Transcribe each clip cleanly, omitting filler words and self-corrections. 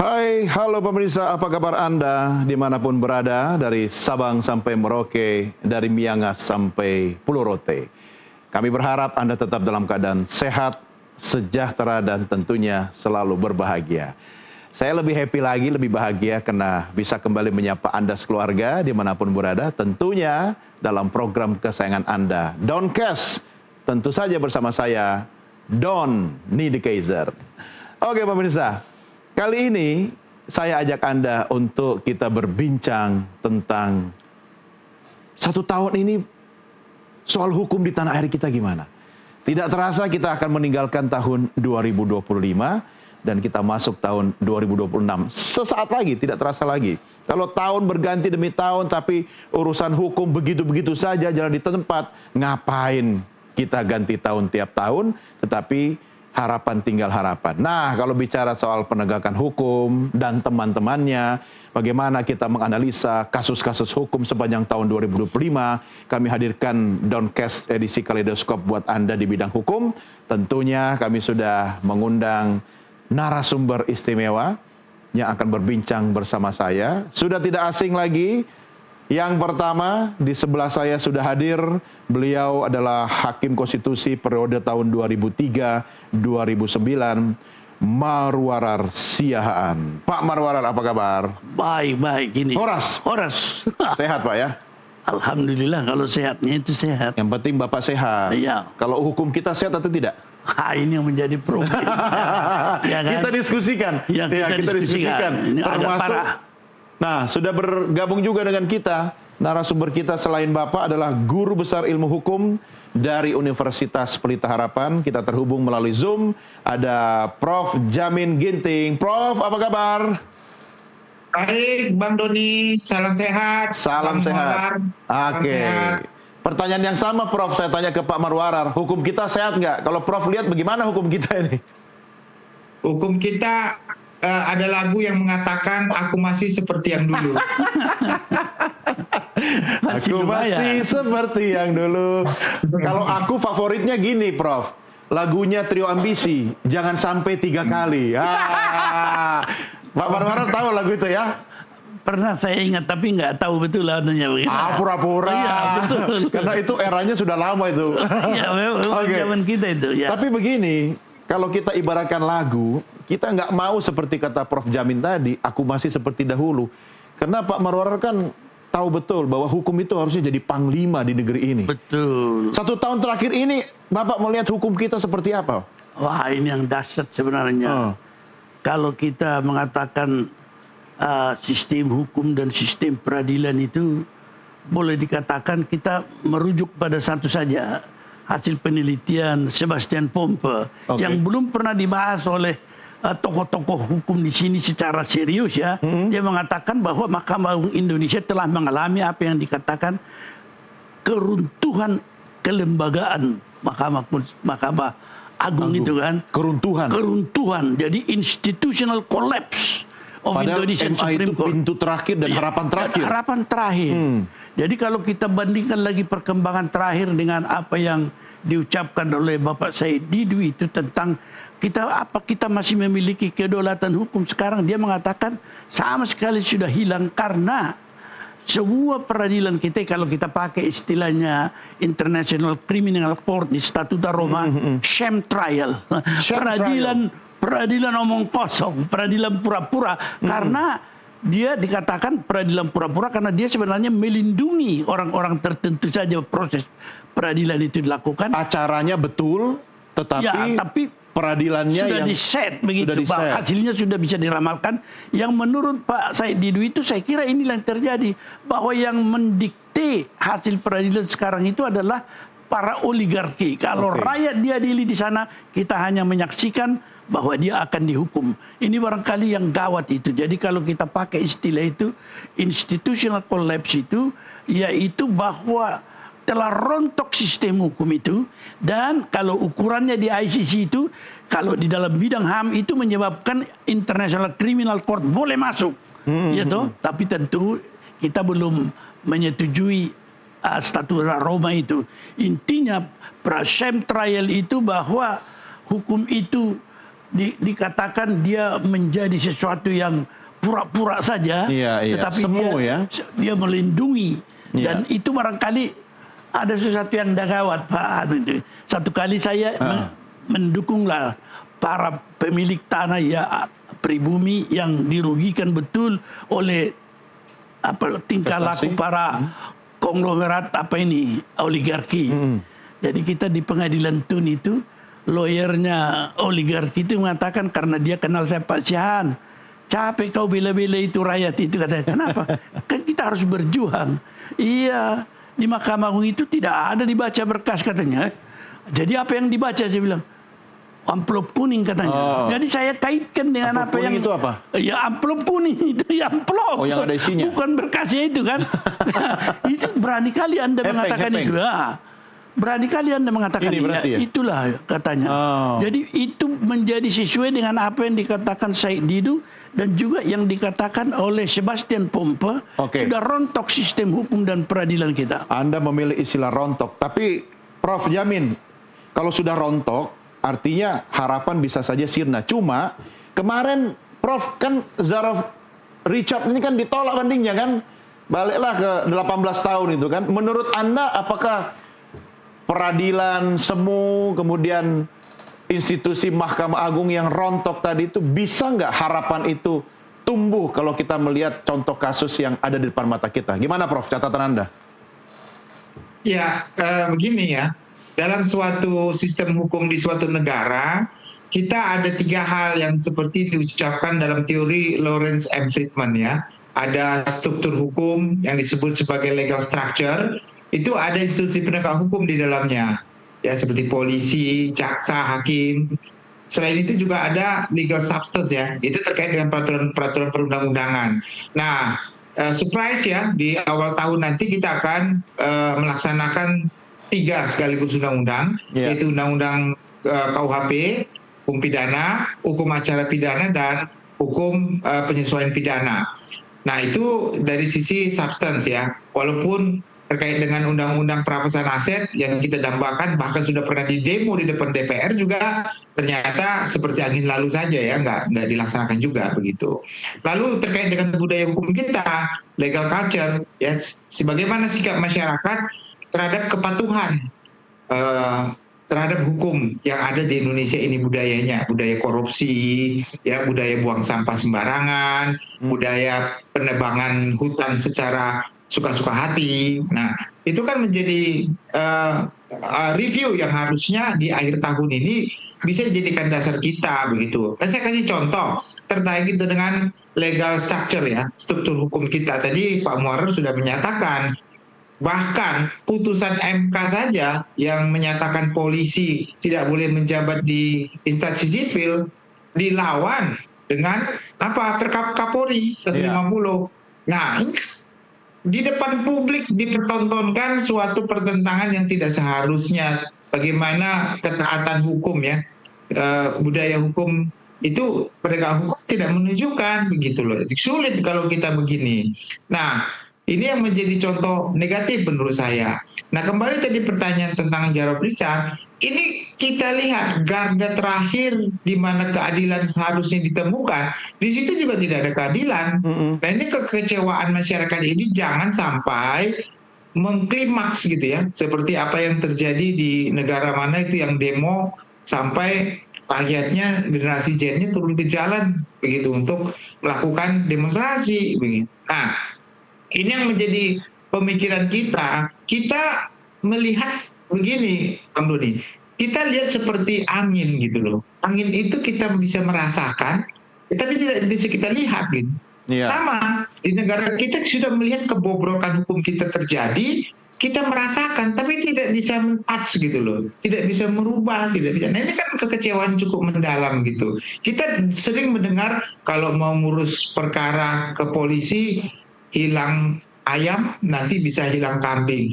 Hai, halo pemirsa, apa kabar Anda dimanapun berada, dari Sabang sampai Merauke, dari Miangas sampai Pulau Rote. Kami berharap Anda tetap dalam keadaan sehat, sejahtera, dan tentunya selalu berbahagia. Saya lebih happy lagi, lebih bahagia karena bisa kembali menyapa Anda sekeluarga dimanapun berada, tentunya dalam program kesayangan Anda, Doncast. Tentu saja bersama saya, Don Nidi Kaiser. Oke pemirsa, kali ini saya ajak Anda untuk kita berbincang tentang 1 tahun ini soal hukum di tanah air kita gimana. Tidak terasa kita akan meninggalkan tahun 2025 dan kita masuk tahun 2026. Sesaat lagi, tidak terasa lagi. Kalau tahun berganti demi tahun tapi urusan hukum begitu-begitu saja jalan di tempat, ngapain kita ganti tahun tiap tahun, tetapi harapan tinggal harapan. Nah, kalau bicara soal penegakan hukum dan teman-temannya, bagaimana kita menganalisa kasus-kasus hukum sepanjang tahun 2025, kami hadirkan Doncast edisi Kaleidoskop buat Anda di bidang hukum. Tentunya kami sudah mengundang narasumber istimewa yang akan berbincang bersama saya. Sudah tidak asing lagi. Yang pertama, di sebelah saya sudah hadir, beliau adalah Hakim Konstitusi periode tahun 2003-2009, Marwarar Siahaan. Pak Marwarar, apa kabar? Baik ini. Horas. Sehat Pak ya? Alhamdulillah, kalau sehatnya itu sehat. Yang penting Bapak sehat. Iya. Kalau hukum kita sehat atau tidak? Ini yang menjadi problem. Ya kan? Kita diskusikan. Ya, kita diskusikan. Ini agak parah. Nah, sudah bergabung juga dengan kita, narasumber kita selain Bapak adalah Guru Besar Ilmu Hukum dari Universitas Pelita Harapan. Kita terhubung melalui Zoom, ada Prof. Jamin Ginting. Prof, apa kabar? Baik, Bang Doni, salam sehat. Salam sehat. Oke. Pertanyaan yang sama, Prof. Saya tanya ke Pak Marwarar, hukum kita sehat nggak? Kalau Prof lihat bagaimana hukum kita ini? Hukum kita ada lagu yang mengatakan aku masih seperti yang dulu. Aku masih seperti yang dulu. Kalau aku favoritnya gini, Prof. Lagunya Trio Ambisi, jangan sampai 3 kali. Pak Marwarar tahu lagu itu ya? Pernah saya ingat, tapi nggak tahu betul lagunya. Pura-pura. Iya, betul. Karena itu eranya sudah lama itu. Iya, memang zaman kita itu. Ya. Tapi begini, kalau kita ibaratkan lagu, kita nggak mau seperti kata Prof. Jamin tadi, aku masih seperti dahulu. Karena Pak Marwarar kan tahu betul bahwa hukum itu harusnya jadi panglima di negeri ini. Betul. 1 tahun terakhir ini, Bapak melihat hukum kita seperti apa? Wah, ini yang dahsyat sebenarnya. Kalau kita mengatakan sistem hukum dan sistem peradilan itu, boleh dikatakan kita merujuk pada satu saja, hasil penelitian Sebastian Pompe yang belum pernah dibahas oleh tokoh-tokoh hukum di sini secara serius ya. Dia mengatakan bahwa Mahkamah Agung Indonesia telah mengalami apa yang dikatakan keruntuhan kelembagaan Mahkamah Agung itu kan. Keruntuhan. Jadi institutional collapse of Indonesian Supreme Court. Pintu terakhir dan harapan terakhir. Harapan terakhir. Jadi kalau kita bandingkan lagi perkembangan terakhir dengan apa yang diucapkan oleh Bapak Said Didu itu tentang kita masih memiliki kedaulatan hukum sekarang, dia mengatakan sama sekali sudah hilang karena sebuah peradilan kita, kalau kita pakai istilahnya International Criminal Court di Statuta Roma, sham trial. Peradilan omong kosong, peradilan pura-pura, karena dia dikatakan peradilan pura-pura karena dia sebenarnya melindungi orang-orang tertentu saja proses peradilan itu dilakukan. Acaranya betul, tapi peradilannya sudah di-set begitu, hasilnya sudah bisa diramalkan. Yang menurut Pak Said Didu itu, saya kira inilah yang terjadi, bahwa yang mendikte hasil peradilan sekarang itu adalah para oligarki. Kalau rakyat diadili di sana, kita hanya menyaksikan bahwa dia akan dihukum. Ini barangkali yang gawat itu. Jadi kalau kita pakai istilah itu, institutional collapse itu, yaitu bahwa telah rontok sistem hukum itu, dan kalau ukurannya di ICC itu, kalau di dalam bidang HAM itu menyebabkan International Criminal Court boleh masuk, ya toh? Tapi tentu kita belum menyetujui Statuta Roma itu. Intinya sham trial itu bahwa hukum itu dikatakan dia menjadi sesuatu yang pura-pura saja, tetapi semu dia melindungi. Dan Iya. itu barangkali ada sesuatu yang gawat, Pak. Satu kali saya mendukunglah para pemilik tanah pribumi yang dirugikan betul oleh tingkah laku para konglomerat oligarki. Jadi kita di pengadilan Tun itu, lawyernya oligarki itu mengatakan karena dia kenal saya, Pak Sihan, capek kau bela-bela itu rakyat itu, katanya. Kenapa? Kan kita harus berjuang. Iya, di Mahkamah Agung itu tidak ada dibaca berkas, katanya. Jadi apa yang dibaca, saya bilang, amplop kuning, katanya. Jadi saya kaitkan dengan amplop apa yang itu apa? Ya amplop kuning itu, ya amplop. Oh, yang ada isinya. Bukan berkasnya itu kan. Itu berani kali Anda mengatakan itu. Berani kali Anda mengatakan ini berarti itulah katanya. Jadi itu menjadi sesuai dengan apa yang dikatakan Said Didu dan juga yang dikatakan oleh Sebastian Pompe. Sudah rontok sistem hukum dan peradilan kita. Anda memilih istilah rontok, tapi Prof jamin kalau sudah rontok artinya harapan bisa saja sirna. Cuma kemarin Prof kan Zaraf Richard ini kan ditolak bandingnya kan, baliklah ke 18 tahun itu kan. Menurut Anda apakah peradilan semu, kemudian institusi Mahkamah Agung yang rontok tadi itu, bisa nggak harapan itu tumbuh kalau kita melihat contoh kasus yang ada di depan mata kita? Gimana Prof, catatan Anda? Ya, begini ya, dalam suatu sistem hukum di suatu negara, kita ada 3 hal yang seperti diucapkan dalam teori Lawrence M. Friedman ya. Ada struktur hukum yang disebut sebagai legal structure, itu ada institusi penegak hukum di dalamnya, ya seperti polisi, jaksa, hakim. Selain itu juga ada legal substance ya, itu terkait dengan peraturan perundang-undangan. Nah, surprise ya, di awal tahun nanti kita akan melaksanakan 3 sekaligus undang-undang, yaitu undang-undang KUHP, hukum pidana, hukum acara pidana, dan hukum penyesuaian pidana. Nah, itu dari sisi substance ya, walaupun terkait dengan undang-undang perampasan aset yang kita dambakan bahkan sudah pernah didemo di depan DPR juga ternyata seperti angin lalu saja ya, nggak dilaksanakan juga begitu. Lalu terkait dengan budaya hukum kita, legal culture, ya sebagaimana sikap masyarakat terhadap kepatuhan terhadap hukum yang ada di Indonesia ini, budayanya, budaya korupsi, ya budaya buang sampah sembarangan, budaya penebangan hutan secara suka-suka hati. Nah, itu kan menjadi review yang harusnya di akhir tahun ini bisa dijadikan dasar kita begitu. Dan saya kasih contoh terkait itu dengan legal structure ya, struktur hukum kita. Tadi Pak Muarraf sudah menyatakan bahkan putusan MK saja yang menyatakan polisi tidak boleh menjabat di instansi sipil dilawan dengan Perkap Kapolri 150. Nah, ini di depan publik dipertontonkan suatu pertentangan yang tidak seharusnya. Bagaimana ketaatan hukum ya, budaya hukum itu penegak hukum tidak menunjukkan begitu loh. Sulit kalau kita begini. Nah, ini yang menjadi contoh negatif menurut saya. Nah, kembali tadi pertanyaan tentang Jarod Richard, ini kita lihat garda terakhir di mana keadilan harusnya ditemukan, di situ juga tidak ada keadilan. Nah, ini kekecewaan masyarakat ini jangan sampai mengklimaks gitu ya, seperti apa yang terjadi di negara mana itu yang demo sampai rakyatnya, generasi Z-nya turun ke jalan begitu untuk melakukan demonstrasi begitu. Nah, ini yang menjadi pemikiran kita melihat begini, Bang Dodi, kita lihat seperti angin gitu loh. Angin itu kita bisa merasakan, tapi tidak bisa kita lihat gitu. Sama, di negara kita sudah melihat kebobrokan hukum kita terjadi, kita merasakan, tapi tidak bisa men-touch gitu loh. Tidak bisa merubah, tidak bisa. Nah, ini kan kekecewaan cukup mendalam gitu. Kita sering mendengar kalau mau ngurus perkara ke polisi, hilang ayam nanti bisa hilang kambing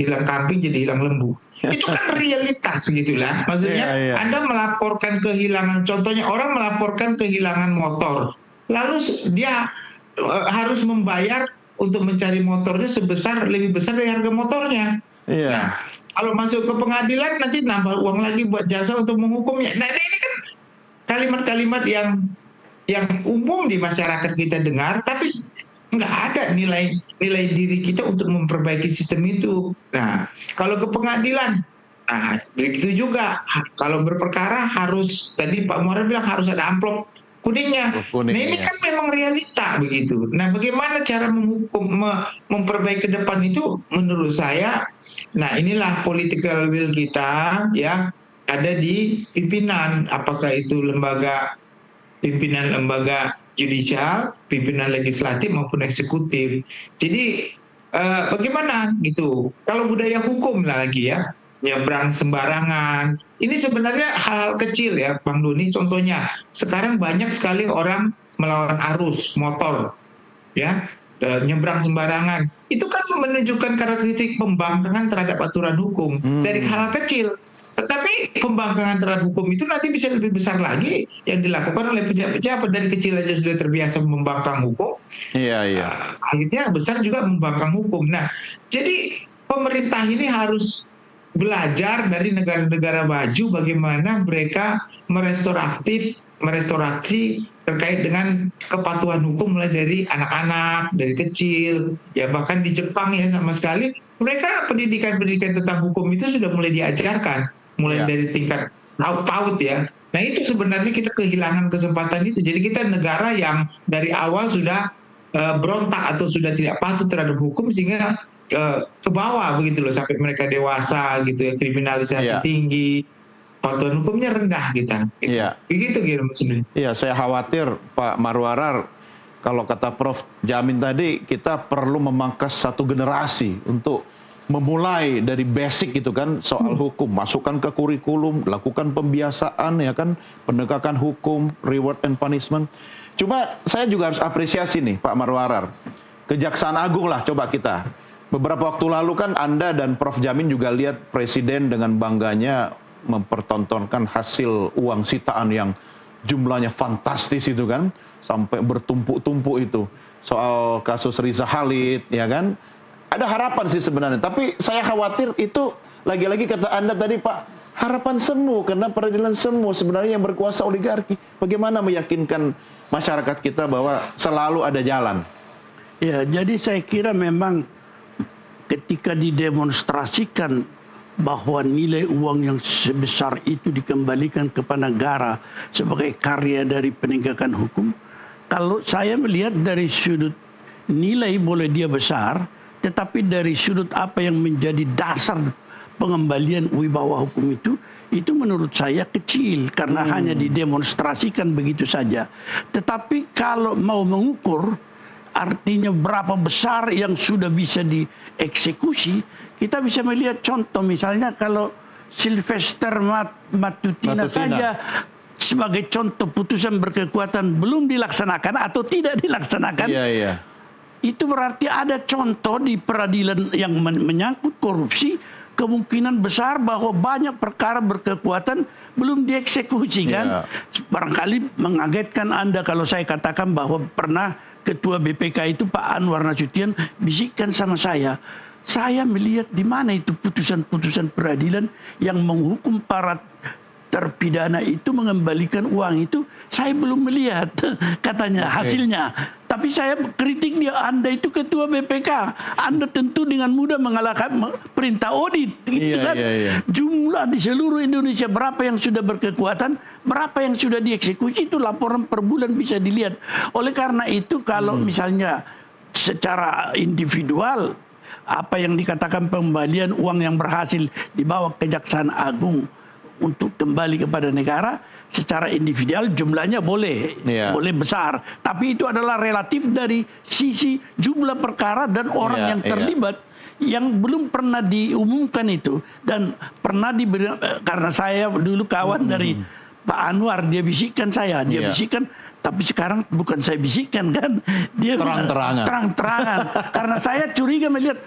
jadi hilang lembu. Itu kan realitas gitulah. Maksudnya Anda melaporkan kehilangan, contohnya orang melaporkan kehilangan motor, lalu dia harus membayar untuk mencari motornya lebih besar dari harga motornya. Nah, kalau masuk ke pengadilan nanti nambah uang lagi buat jasa untuk menghukumnya. Nah, ini kan kalimat kalimat-kalimat yang umum di masyarakat kita dengar, tapi nggak ada nilai diri kita untuk memperbaiki sistem itu. Nah, kalau ke pengadilan, nah begitu juga. Kalau berperkara harus, tadi Pak Muara bilang harus ada amplop kuningnya. Nah ini kan memang realita begitu. Nah bagaimana cara memperbaiki ke depan itu menurut saya, nah inilah political will kita ya ada di pimpinan, apakah itu pimpinan lembaga judicial, pimpinan legislatif maupun eksekutif. Jadi bagaimana gitu? Kalau budaya hukum lagi ya, nyebrang sembarangan. Ini sebenarnya hal kecil ya, Bang Doni. Contohnya, sekarang banyak sekali orang melawan arus motor, ya, nyebrang sembarangan. Itu kan menunjukkan karakteristik pembangkangan terhadap aturan hukum dari hal kecil. Tetapi pembangkangan terhadap hukum itu nanti bisa lebih besar lagi yang dilakukan oleh pejabat-pejabat. Dari kecil aja sudah terbiasa membangkang hukum. Iya. Akhirnya besar juga membangkang hukum. Nah, jadi pemerintah ini harus belajar dari negara-negara maju bagaimana mereka merestorasi terkait dengan kepatuhan hukum mulai dari anak-anak, dari kecil, ya bahkan di Jepang ya sama sekali mereka pendidikan tentang hukum itu sudah mulai diajarkan, mulai dari tingkat PAUD ya. Nah itu sebenarnya kita kehilangan kesempatan itu. Jadi kita negara yang dari awal sudah berontak atau sudah tidak patuh terhadap hukum sehingga ke bawah begitu loh sampai mereka dewasa gitu ya, kriminalisasi tinggi, patuhan hukumnya rendah kita. Begitu Mas Doni. Iya, saya khawatir Pak Marwarar kalau kata Prof Jamin tadi kita perlu memangkas satu generasi untuk memulai dari basic gitu kan soal hukum, masukkan ke kurikulum, lakukan pembiasaan ya kan, penegakan hukum, reward and punishment. Cuma saya juga harus apresiasi nih Pak Marwarar. Kejaksaan Agung lah coba kita. Beberapa waktu lalu kan Anda dan Prof Jamin juga lihat Presiden dengan bangganya mempertontonkan hasil uang sitaan yang jumlahnya fantastis itu kan, sampai bertumpuk-tumpuk itu. Soal kasus Riza Khalid, ya kan? Ada harapan sih sebenarnya, tapi saya khawatir itu lagi-lagi kata Anda tadi Pak, harapan semu karena peradilan semu sebenarnya yang berkuasa oligarki. Bagaimana meyakinkan masyarakat kita bahwa selalu ada jalan? Ya, jadi saya kira memang ketika didemonstrasikan bahwa nilai uang yang sebesar itu dikembalikan kepada negara sebagai karya dari penegakan hukum, kalau saya melihat dari sudut nilai boleh dia besar, tetapi dari sudut apa yang menjadi dasar pengembalian wibawa hukum itu menurut saya kecil karena hanya didemonstrasikan begitu saja. Tetapi kalau mau mengukur artinya berapa besar yang sudah bisa dieksekusi, kita bisa melihat contoh misalnya kalau Sylvester Matutina saja sebagai contoh putusan berkekuatan belum dilaksanakan atau tidak dilaksanakan. Itu berarti ada contoh di peradilan yang menyangkut korupsi, kemungkinan besar bahwa banyak perkara berkekuatan belum dieksekusi kan. Barangkali mengagetkan Anda kalau saya katakan bahwa pernah Ketua BPK itu Pak Anwar Nasution bisikkan sama saya melihat di mana itu putusan-putusan peradilan yang menghukum para terpidana itu mengembalikan uang itu, saya belum melihat katanya hasilnya. Tapi saya kritik dia, Anda itu Ketua BPK, Anda tentu dengan mudah mengalahkan perintah audit gitu kan. Jumlah di seluruh Indonesia berapa yang sudah berkekuatan, berapa yang sudah dieksekusi, itu laporan per bulan bisa dilihat. Oleh karena itu kalau misalnya secara individual apa yang dikatakan pengembalian uang yang berhasil dibawa Kejaksaan Agung untuk kembali kepada negara secara individual jumlahnya boleh besar, tapi itu adalah relatif dari sisi jumlah perkara dan orang yang terlibat yang belum pernah diumumkan itu dan pernah diberi, karena saya dulu kawan dari Pak Anwar, dia bisikkan saya, bisikkan, tapi sekarang bukan saya bisikkan kan, dia terang-terangan. Karena saya curiga melihat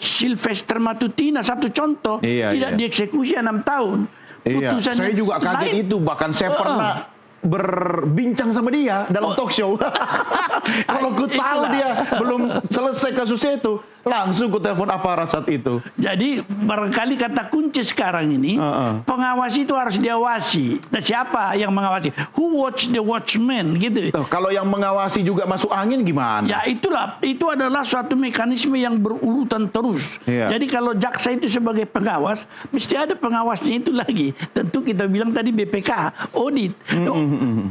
Sylvester Matutina satu contoh tidak dieksekusi 6 tahun. Saya juga kaget itu, bahkan saya pernah berbincang sama dia dalam talk show. Kalau ku tahu Itulah. dia belum selesai kasusnya itu, langsung ku telepon aparat saat itu. Jadi barangkali kata kunci sekarang ini, pengawas itu harus diawasi. Nah, siapa yang mengawasi? Who watch the watchman gitu. Tuh, kalau yang mengawasi juga masuk angin gimana? Ya itulah, itu adalah suatu mekanisme yang berurutan terus. Iya. Jadi kalau jaksa itu sebagai pengawas, mesti ada pengawasnya itu lagi. Tentu kita bilang tadi BPK, audit.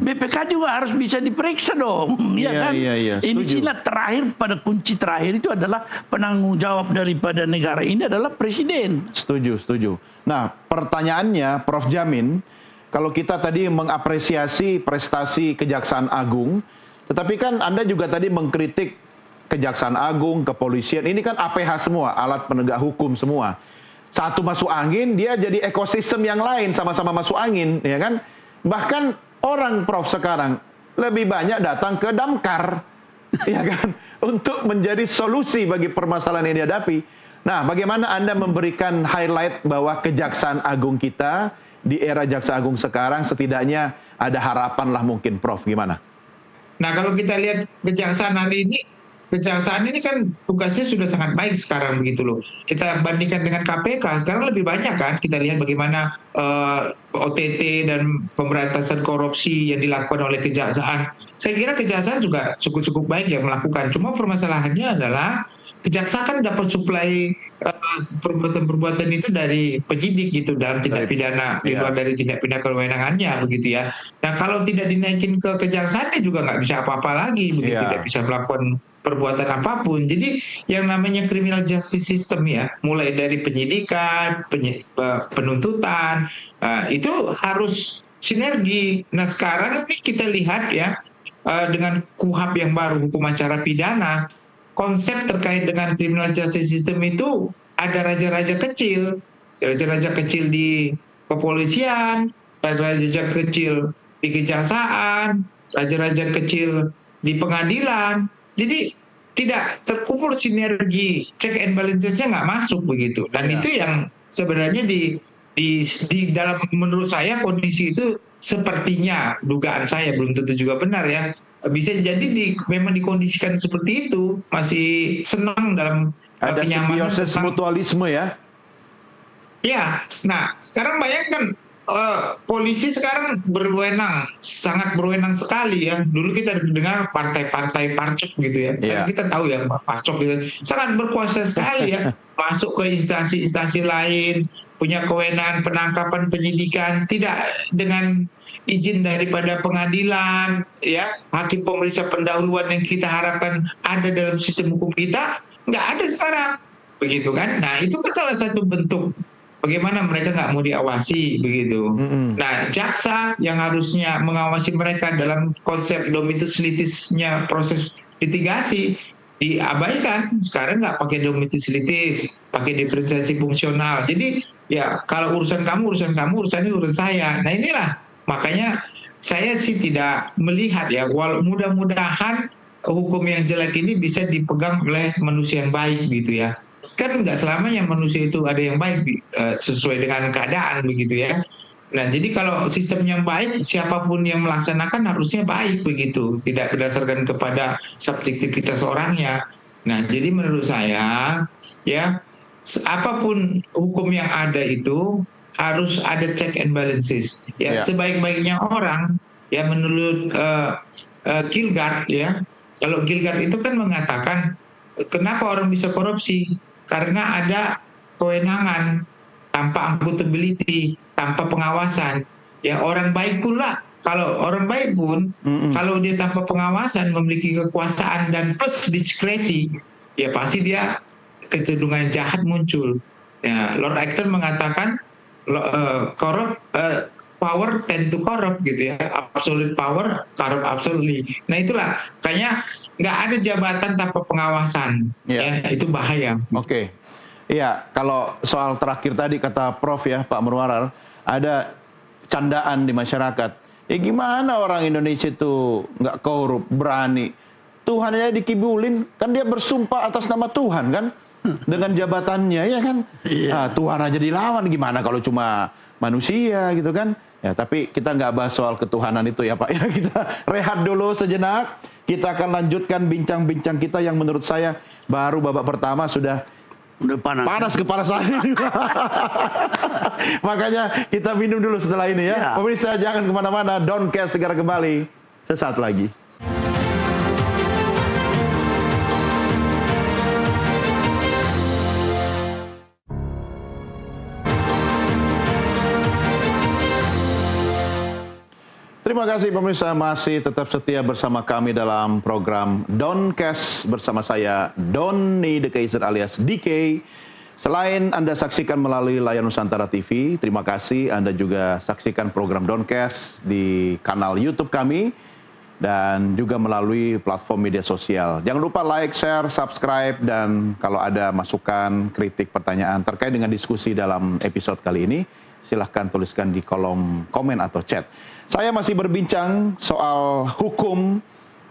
BPK juga harus bisa diperiksa dong. Iya, Ya kan? iya, Ini setuju. sila terakhir, pada kunci terakhir itu adalah penanggung jawab daripada negara ini adalah presiden. Setuju, setuju. Nah, pertanyaannya, Prof. Jamin, kalau kita tadi mengapresiasi prestasi Kejaksaan Agung, tetapi kan Anda juga tadi mengkritik Kejaksaan Agung, kepolisian, ini kan APH semua, alat penegak hukum semua. Satu masuk angin, dia jadi ekosistem yang lain, sama-sama masuk angin, ya kan? Bahkan orang, Prof, sekarang lebih banyak datang ke Damkar, ya kan? Untuk menjadi solusi bagi permasalahan yang dihadapi. Nah, bagaimana Anda memberikan highlight bahwa Kejaksaan Agung kita di era Jaksa Agung sekarang setidaknya ada harapan lah mungkin, Prof. Gimana? Nah, kalau kita lihat kejaksaan hari ini, kejaksaan ini kan tugasnya sudah sangat baik sekarang begitu loh. Kita bandingkan dengan KPK, sekarang lebih banyak kan kita lihat bagaimana OTT dan pemberantasan korupsi yang dilakukan oleh kejaksaan. Saya kira kejaksaan juga cukup baik yang melakukan. Cuma permasalahannya adalah kejaksaan kan dapat suplai perbuatan-perbuatan itu dari penyidik gitu dalam tindak pidana di luar dari tindak pidana kewenangannya begitu ya. Nah, kalau tidak dinaikin ke kejaksaan juga nggak bisa apa-apa lagi begitu, tidak bisa melakukan perbuatan apapun. Jadi yang namanya criminal justice system ya, mulai dari penyidikan, penuntutan, itu harus sinergi. Nah, sekarang ini kita lihat ya, dengan KUHAP yang baru, hukum acara pidana, konsep terkait dengan criminal justice system itu ada raja-raja kecil di kepolisian, raja-raja kecil di kejaksaan, raja-raja kecil di pengadilan. Jadi tidak terkumpul sinergi, check and balances-nya nggak masuk begitu. Dan itu yang sebenarnya di dalam, menurut saya kondisi itu sepertinya, dugaan saya belum tentu juga benar ya, bisa jadi memang dikondisikan seperti itu, masih senang dalam ada kenyamanan simbiosis mutualisme ya. Ya, nah sekarang bayangkan polisi sekarang berwenang, sangat berwenang sekali ya. Dulu kita dengar partai-partai parcok gitu ya. Karena kita tahu ya parcok gitu, sangat berkuasa sekali ya. Masuk ke instansi-instansi lain, punya kewenangan penangkapan, penyidikan, tidak dengan izin daripada pengadilan, ya, hakim pemeriksa pendahuluan yang kita harapkan ada dalam sistem hukum kita, nggak ada sekarang, begitu kan? Nah, itu kan salah satu bentuk bagaimana mereka nggak mau diawasi, begitu. Nah, jaksa yang harusnya mengawasi mereka dalam konsep domitus litisnya proses litigasi diabaikan. Sekarang nggak pakai domitus litis, pakai diferensiasi fungsional. Jadi ya kalau urusan kamu, urusannya urusan saya. Nah inilah makanya saya sih tidak melihat ya, mudah-mudahan hukum yang jelek ini bisa dipegang oleh manusia yang baik gitu ya. Kan nggak selamanya manusia itu ada yang baik sesuai dengan keadaan begitu ya. Nah, jadi kalau sistem yang baik, siapapun yang melaksanakan harusnya baik begitu, tidak berdasarkan kepada subjektivitas orangnya. Nah, jadi menurut saya ya, apapun hukum yang ada itu harus ada check and balances. Ya, sebaik-baiknya orang ya menurut Kierkegaard ya. Kalau Kierkegaard itu kan mengatakan kenapa orang bisa korupsi? Karena ada kewenangan tanpa accountability, tanpa pengawasan. Ya, orang baik pula, kalau orang baik pun, kalau dia tanpa pengawasan memiliki kekuasaan dan plus diskresi, ya pasti dia kecenderungan jahat muncul. Ya, Lord Acton mengatakan power tend to corrupt gitu ya, absolute power corrupt absolutely. Nah itulah, kayaknya nggak ada jabatan tanpa pengawasan, ya itu bahaya. Oke. Iya, kalau soal terakhir tadi kata Prof ya, Pak Murwarar, ada candaan di masyarakat. Ya gimana orang Indonesia itu nggak korup, berani. Tuhan aja dikibulin, kan dia bersumpah atas nama Tuhan kan? Dengan jabatannya ya kan? Nah, Tuhan aja dilawan, gimana kalau cuma manusia gitu kan? Ya, tapi kita nggak bahas soal ketuhanan itu ya Pak. Ya, kita rehat dulu sejenak. Kita akan lanjutkan bincang-bincang kita yang menurut saya baru babak pertama sudah panas kepala saya. Makanya kita minum dulu setelah ini ya. Pemirsa jangan kemana-mana. Doncast segera kembali sesaat lagi. Terima kasih pemirsa masih tetap setia bersama kami dalam program Doncast bersama saya Doni The Kaiser alias DK. Selain Anda saksikan melalui layar Nusantara TV, terima kasih Anda juga saksikan program Doncast di kanal YouTube kami dan juga melalui platform media sosial. Jangan lupa like, share, subscribe, dan kalau ada masukan, kritik, pertanyaan terkait dengan diskusi dalam episode kali ini, silahkan tuliskan di kolom komen atau chat. Saya masih berbincang soal hukum.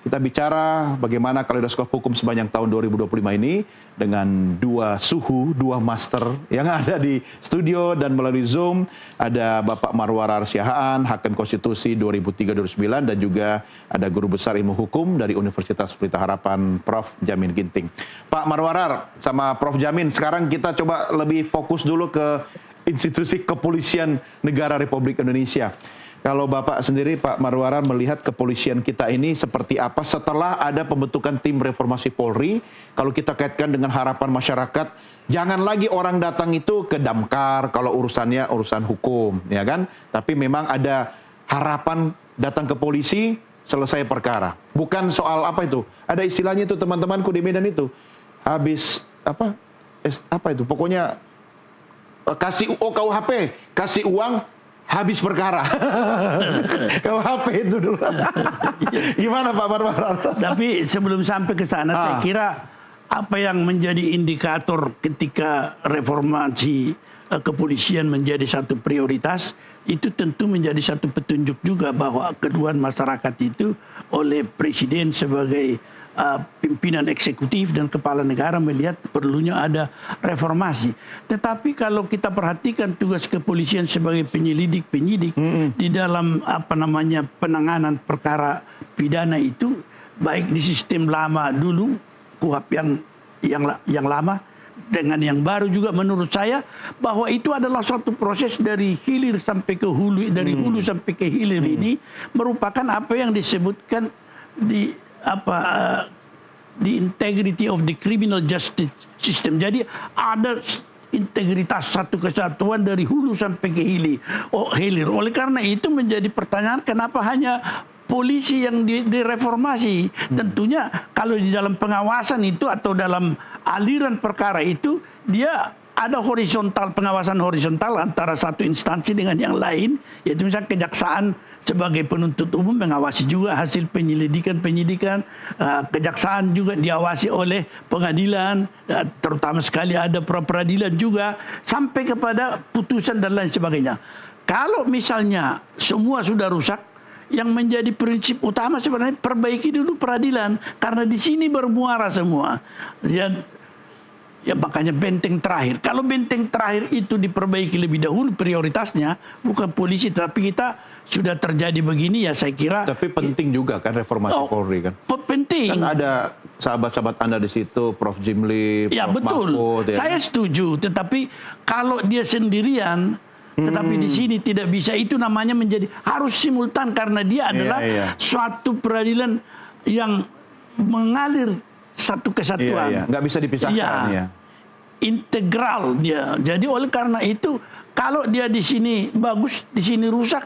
Kita bicara bagaimana kaleidoskop hukum sepanjang tahun 2025 ini dengan dua suhu, dua master yang ada di studio dan melalui Zoom. Ada Bapak Marwarar Siahaan, Hakim Konstitusi 2003-2009, dan juga ada Guru Besar Ilmu Hukum dari Universitas Pelita Harapan, Prof. Jamin Ginting. Pak Marwarar sama Prof. Jamin, sekarang kita coba lebih fokus dulu ke institusi kepolisian negara Republik Indonesia. Kalau Bapak sendiri, Pak Marwarar, melihat kepolisian kita ini seperti apa setelah ada pembentukan tim reformasi Polri, kalau kita kaitkan dengan harapan masyarakat, jangan lagi orang datang itu ke Damkar kalau urusannya urusan hukum, ya kan? Tapi memang ada harapan datang ke polisi, selesai perkara. Bukan soal apa itu, ada istilahnya itu teman-temanku di Medan itu, habis apa itu, pokoknya kasih KUHP, kasih uang, habis perkara. KUHP itu dulu. Gimana Pak Marwarar? Tapi sebelum sampai ke sana, saya kira apa yang menjadi indikator ketika reformasi kepolisian menjadi satu prioritas, itu tentu menjadi satu petunjuk juga bahwa keduaan masyarakat itu oleh Presiden sebagai pimpinan eksekutif dan kepala negara melihat perlunya ada reformasi. Tetapi kalau kita perhatikan tugas kepolisian sebagai penyidik di dalam penanganan perkara pidana itu, baik di sistem lama dulu KUHP yang lama dengan yang baru juga, menurut saya bahwa itu adalah suatu proses dari hilir sampai ke hulu, dari hulu sampai ke hilir ini merupakan apa yang disebutkan di the integrity of the criminal justice system. Jadi ada integritas satu kesatuan dari hulu sampai ke hilir. Oleh karena itu menjadi pertanyaan, kenapa hanya polisi yang direformasi? Tentunya kalau di dalam pengawasan itu atau dalam aliran perkara itu, dia ada pengawasan horizontal antara satu instansi dengan yang lain, yaitu misalnya kejaksaan sebagai penuntut umum mengawasi juga hasil penyidikan, kejaksaan juga diawasi oleh pengadilan, terutama sekali ada pra-peradilan juga, sampai kepada putusan dan lain sebagainya. Kalau misalnya semua sudah rusak, yang menjadi prinsip utama sebenarnya perbaiki dulu peradilan, karena di sini bermuara semua. Ya makanya benteng terakhir. Kalau benteng terakhir itu diperbaiki lebih dahulu, prioritasnya bukan polisi, tapi kita sudah terjadi begini, ya saya kira. Tapi penting juga kan reformasi Polri kan. Penting. Kan ada sahabat-sahabat Anda di situ, Prof. Jimli, ya, Prof. betul. Mahfud. Ya. Saya setuju, tetapi kalau dia sendirian, tetapi di sini tidak bisa, itu namanya menjadi harus simultan, karena dia adalah suatu peradilan yang mengalir satu kesatuan. Nggak bisa dipisahkan ya. Integral dia. Jadi oleh karena itu, kalau dia di sini bagus, di sini rusak,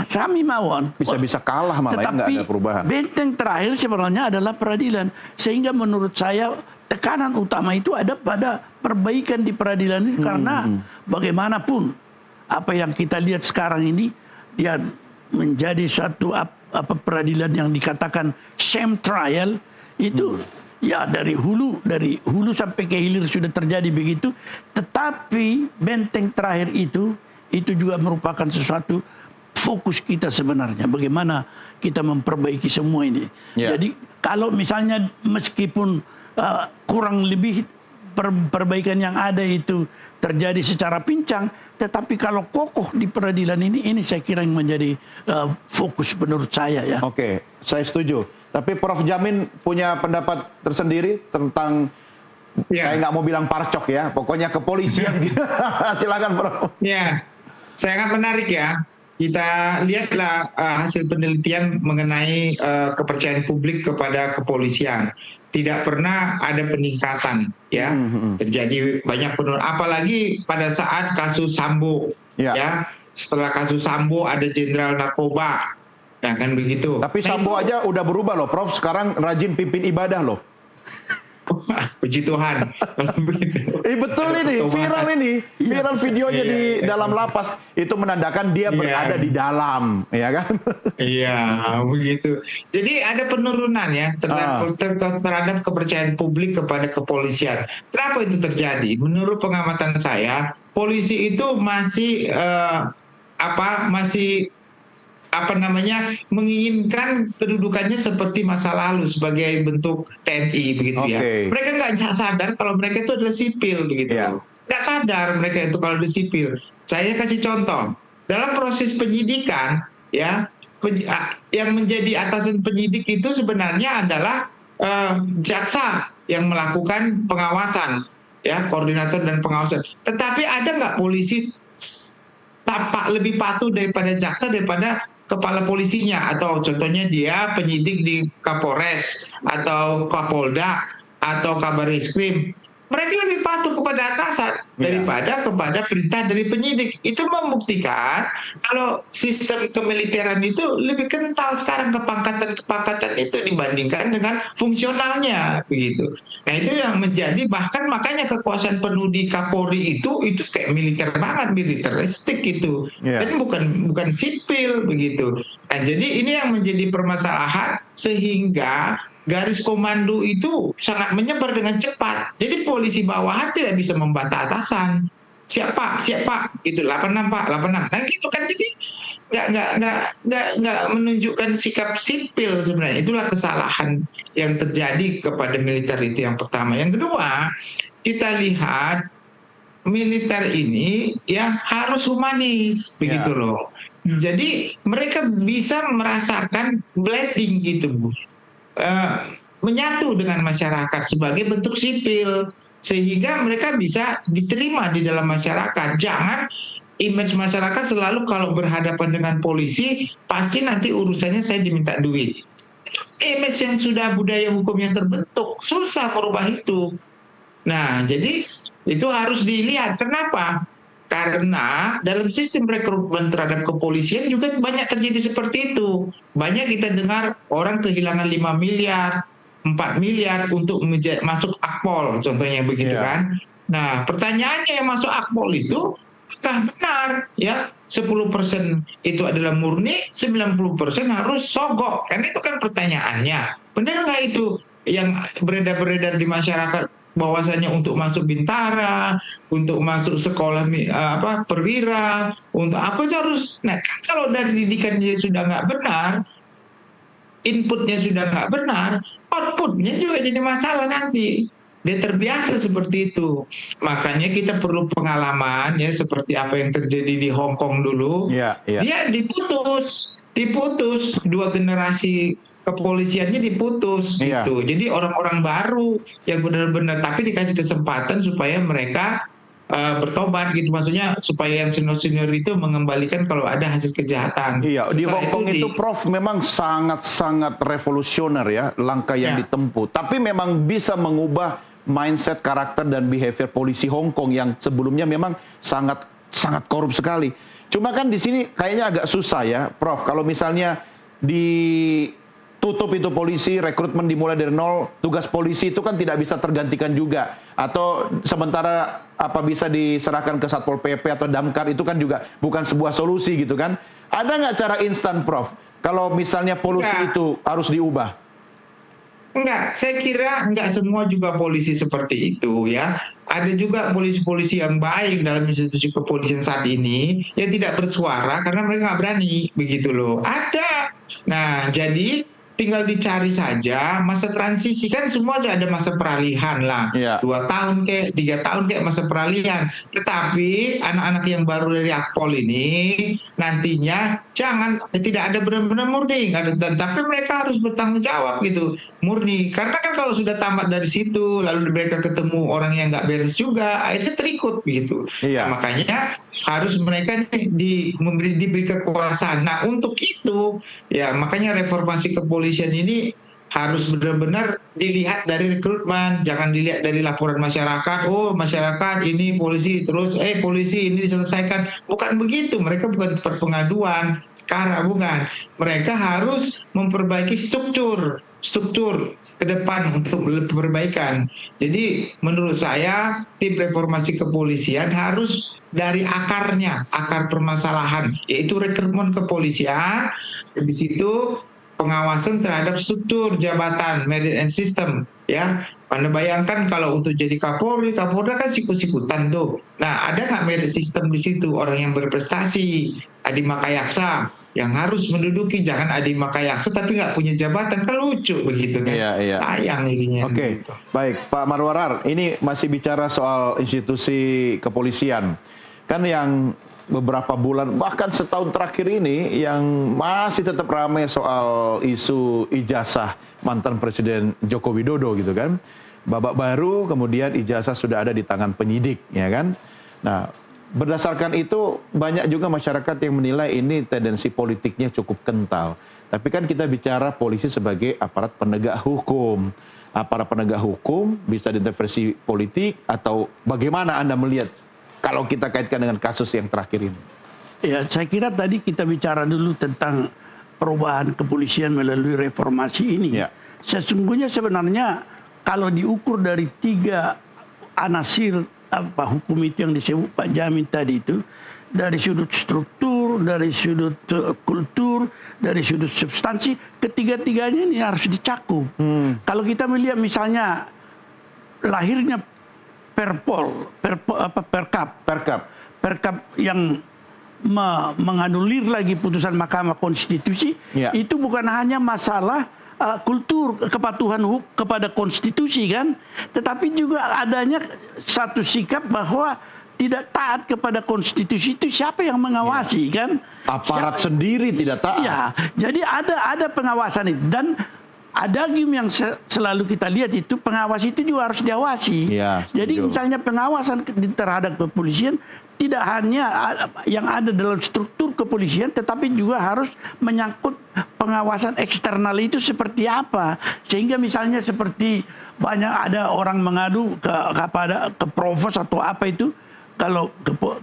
kami mawon. Bisa kalah malah, ya, nggak ada perubahan. Benteng terakhir sebenarnya adalah peradilan. Sehingga menurut saya tekanan utama itu ada pada perbaikan di peradilan itu, karena bagaimanapun apa yang kita lihat sekarang ini, dia menjadi suatu peradilan yang dikatakan sham trial itu. Ya dari hulu sampai ke hilir sudah terjadi begitu. Tetapi benteng terakhir itu juga merupakan sesuatu fokus kita sebenarnya. Bagaimana kita memperbaiki semua ini. Jadi kalau misalnya meskipun kurang lebih perbaikan yang ada itu terjadi secara pincang, tetapi kalau kokoh di peradilan ini saya kira yang menjadi fokus menurut saya ya. Oke, saya setuju. Tapi Prof Jamin punya pendapat tersendiri tentang, saya nggak mau bilang parcok ya, pokoknya kepolisian. Silakan Prof. Ya, sangat menarik ya. Kita lihatlah hasil penelitian mengenai kepercayaan publik kepada kepolisian. Tidak pernah ada peningkatan, ya. Terjadi banyak penurunan. Apalagi pada saat kasus Sambo, ya. Setelah kasus Sambo ada jenderal narkoba, ya kan begitu. Tapi Sambo aja udah berubah loh, Prof. Sekarang rajin pimpin ibadah loh. Puji Tuhan. Betul ini, viral videonya di dalam lapas. Itu menandakan dia berada di dalam, ya kan? Iya, begitu. Jadi ada penurunan ya terhadap kepercayaan publik kepada kepolisian. Kenapa itu terjadi? Menurut pengamatan saya, polisi itu masih menginginkan kedudukannya seperti masa lalu sebagai bentuk TNI begitu ya. Mereka nggak sadar kalau mereka itu adalah sipil begitu. Nggak sadar mereka itu kalau di sipil. Saya kasih contoh. Dalam proses penyidikan ya, yang menjadi atasan penyidik itu sebenarnya adalah jaksa yang melakukan pengawasan ya, koordinator dan pengawasan. Tetapi ada nggak polisi lebih patuh daripada jaksa daripada kepala polisinya, atau contohnya dia penyidik di Kapolres atau Kapolda atau Kabarizkrim. Mereka lebih patuh kepada atasan daripada kepada perintah dari penyidik. Itu membuktikan kalau sistem kemiliteran itu lebih kental sekarang kepangkatan itu dibandingkan dengan fungsionalnya begitu. Nah itu yang menjadi, bahkan makanya kekuasaan penuh di Kapolri itu kayak militer banget, militeristik itu. Dan bukan sipil begitu. Nah jadi ini yang menjadi permasalahan, sehingga garis komando itu sangat menyebar dengan cepat. Jadi polisi bawahan tidak bisa membantah atasan. Siapa? Itu 86 Pak, 86. Nah gitu kan, jadi nggak menunjukkan sikap sipil sebenarnya. Itulah kesalahan yang terjadi kepada militer itu yang pertama. Yang kedua, kita lihat militer ini ya harus humanis begitu loh. Jadi mereka bisa merasakan blending gitu Bu. Menyatu dengan masyarakat sebagai bentuk sipil, sehingga mereka bisa diterima di dalam masyarakat. Jangan image masyarakat selalu kalau berhadapan dengan polisi pasti nanti urusannya saya diminta duit. Image yang sudah budaya hukum yang terbentuk, susah merubah itu. Nah jadi itu harus dilihat. Kenapa? Karena dalam sistem rekrutmen terhadap kepolisian juga banyak terjadi seperti itu. Banyak kita dengar orang kehilangan 5 miliar, 4 miliar untuk masuk Akpol, contohnya begitu kan. Nah pertanyaannya, yang masuk Akpol itu apakah benar ya 10% itu adalah murni, 90% harus sogok? Kan itu kan pertanyaannya. Benar nggak itu yang beredar-beredar di masyarakat, bahwasanya untuk masuk Bintara, untuk masuk sekolah perwira, untuk apa harus? Nah, kalau dari didikannya sudah nggak benar, inputnya sudah nggak benar, outputnya juga jadi masalah nanti. Dia terbiasa seperti itu. Makanya kita perlu pengalaman ya, seperti apa yang terjadi di Hong Kong dulu. Dia diputus 2 generasi kepolisiannya diputus gitu. Jadi orang-orang baru yang benar-benar, tapi dikasih kesempatan supaya mereka bertobat gitu. Maksudnya supaya yang senior-senior itu mengembalikan kalau ada hasil kejahatan. Di Hong Kong itu Prof memang sangat-sangat revolusioner ya langkah yang ditempuh. Tapi memang bisa mengubah mindset, karakter dan behavior polisi Hong Kong yang sebelumnya memang sangat korup sekali. Cuma kan di sini kayaknya agak susah ya, Prof. Kalau misalnya ditutup itu polisi, rekrutmen dimulai dari nol, tugas polisi itu kan tidak bisa tergantikan juga. Atau sementara apa bisa diserahkan ke Satpol PP atau Damkar, itu kan juga bukan sebuah solusi gitu kan. Ada nggak cara instan, Prof? Kalau misalnya polisi itu harus diubah? Enggak, saya kira enggak semua juga polisi seperti itu ya. Ada juga polisi-polisi yang baik dalam institusi kepolisian saat ini yang tidak bersuara karena mereka nggak berani, begitu loh. Ada. Nah, jadi tinggal dicari saja masa transisi, kan semua ada masa peralihan lah, 2 tahun kayak 3 tahun kayak masa peralihan. Tetapi anak-anak yang baru dari Akpol ini nantinya tidak ada benar-benar murni, tapi mereka harus bertanggung jawab gitu, murni. Karena kan kalau sudah tamat dari situ lalu mereka ketemu orang yang nggak beres juga, akhirnya terikut gitu. Nah, makanya harus mereka diberi kekuasaan. Nah, untuk itu ya makanya reformasi kepolisian ini harus benar-benar dilihat dari rekrutmen, jangan dilihat dari laporan masyarakat. Oh, masyarakat ini polisi, terus polisi ini diselesaikan. Bukan begitu, mereka bukan tempat pengaduan, karena bukan. Mereka harus memperbaiki struktur ke depan untuk perbaikan. Jadi menurut saya tim reformasi kepolisian harus dari akarnya, akar permasalahan, yaitu rekrutmen kepolisian. Di situ pengawasan terhadap struktur jabatan, merit and system, ya. Anda bayangkan kalau untuk jadi Kapolri, Kapolda kan sikut-sikutan tuh. Nah, ada nggak merit system di situ? Orang yang berprestasi, Adi Makayaksa, yang harus menduduki, jangan Adi Makayaksa tapi nggak punya jabatan, kan lucu begitu kan? Sayang ininya. Oke, baik Pak Marwarar, ini masih bicara soal institusi kepolisian. Kan yang beberapa bulan, bahkan setahun terakhir ini yang masih tetap ramai soal isu ijazah mantan Presiden Joko Widodo gitu kan. Babak baru kemudian ijazah sudah ada di tangan penyidik, ya kan. Nah, berdasarkan itu banyak juga masyarakat yang menilai ini tendensi politiknya cukup kental. Tapi kan kita bicara polisi sebagai aparat penegak hukum. Aparat penegak hukum bisa diintervensi politik atau bagaimana Anda melihat kalau kita kaitkan dengan kasus yang terakhir ini? Ya, saya kira tadi kita bicara dulu tentang perubahan kepolisian melalui reformasi ini. Sesungguhnya sebenarnya kalau diukur dari 3 anasir hukum itu yang disebut Pak Jamin tadi itu, dari sudut struktur, dari sudut kultur, dari sudut substansi, ketiga-tiganya ini harus dicakup. Kalau kita melihat misalnya lahirnya Perkap yang menganulir lagi putusan Mahkamah Konstitusi, itu bukan hanya masalah kultur kepatuhan kepada konstitusi kan, tetapi juga adanya satu sikap bahwa tidak taat kepada konstitusi itu siapa yang mengawasi kan? Aparat sendiri tidak taat. Ya, jadi ada pengawasan itu, dan ada yang selalu kita lihat itu pengawas itu juga harus diawasi. Jadi misalnya pengawasan terhadap kepolisian tidak hanya yang ada dalam struktur kepolisian, tetapi juga harus menyangkut pengawasan eksternal itu seperti apa. Sehingga misalnya seperti banyak ada orang mengadu ke provos atau apa itu, kalau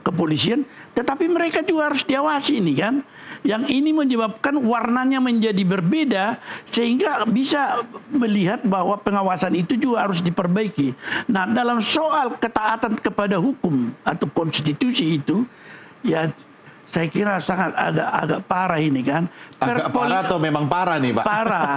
kepolisian, tetapi mereka juga harus diawasi ini kan. Yang ini menyebabkan warnanya menjadi berbeda sehingga bisa melihat bahwa pengawasan itu juga harus diperbaiki. Nah, dalam soal ketaatan kepada hukum atau konstitusi itu, ya saya kira sangat agak parah ini kan. Agak parah atau memang parah nih Pak? Parah,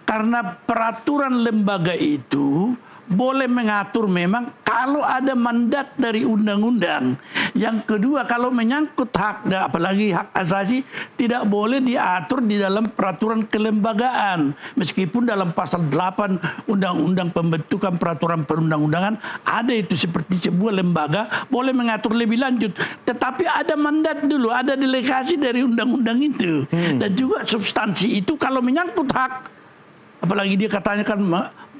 karena peraturan lembaga itu boleh mengatur memang kalau ada mandat dari undang-undang. Yang kedua, kalau menyangkut hak, apalagi hak asasi, tidak boleh diatur di dalam peraturan kelembagaan. Meskipun dalam pasal 8 Undang-Undang Pembentukan Peraturan Perundang-undangan ada itu, seperti sebuah lembaga boleh mengatur lebih lanjut. Tetapi ada mandat dulu, ada delegasi dari undang-undang itu. Dan juga substansi itu kalau menyangkut hak, apalagi dia katanya kan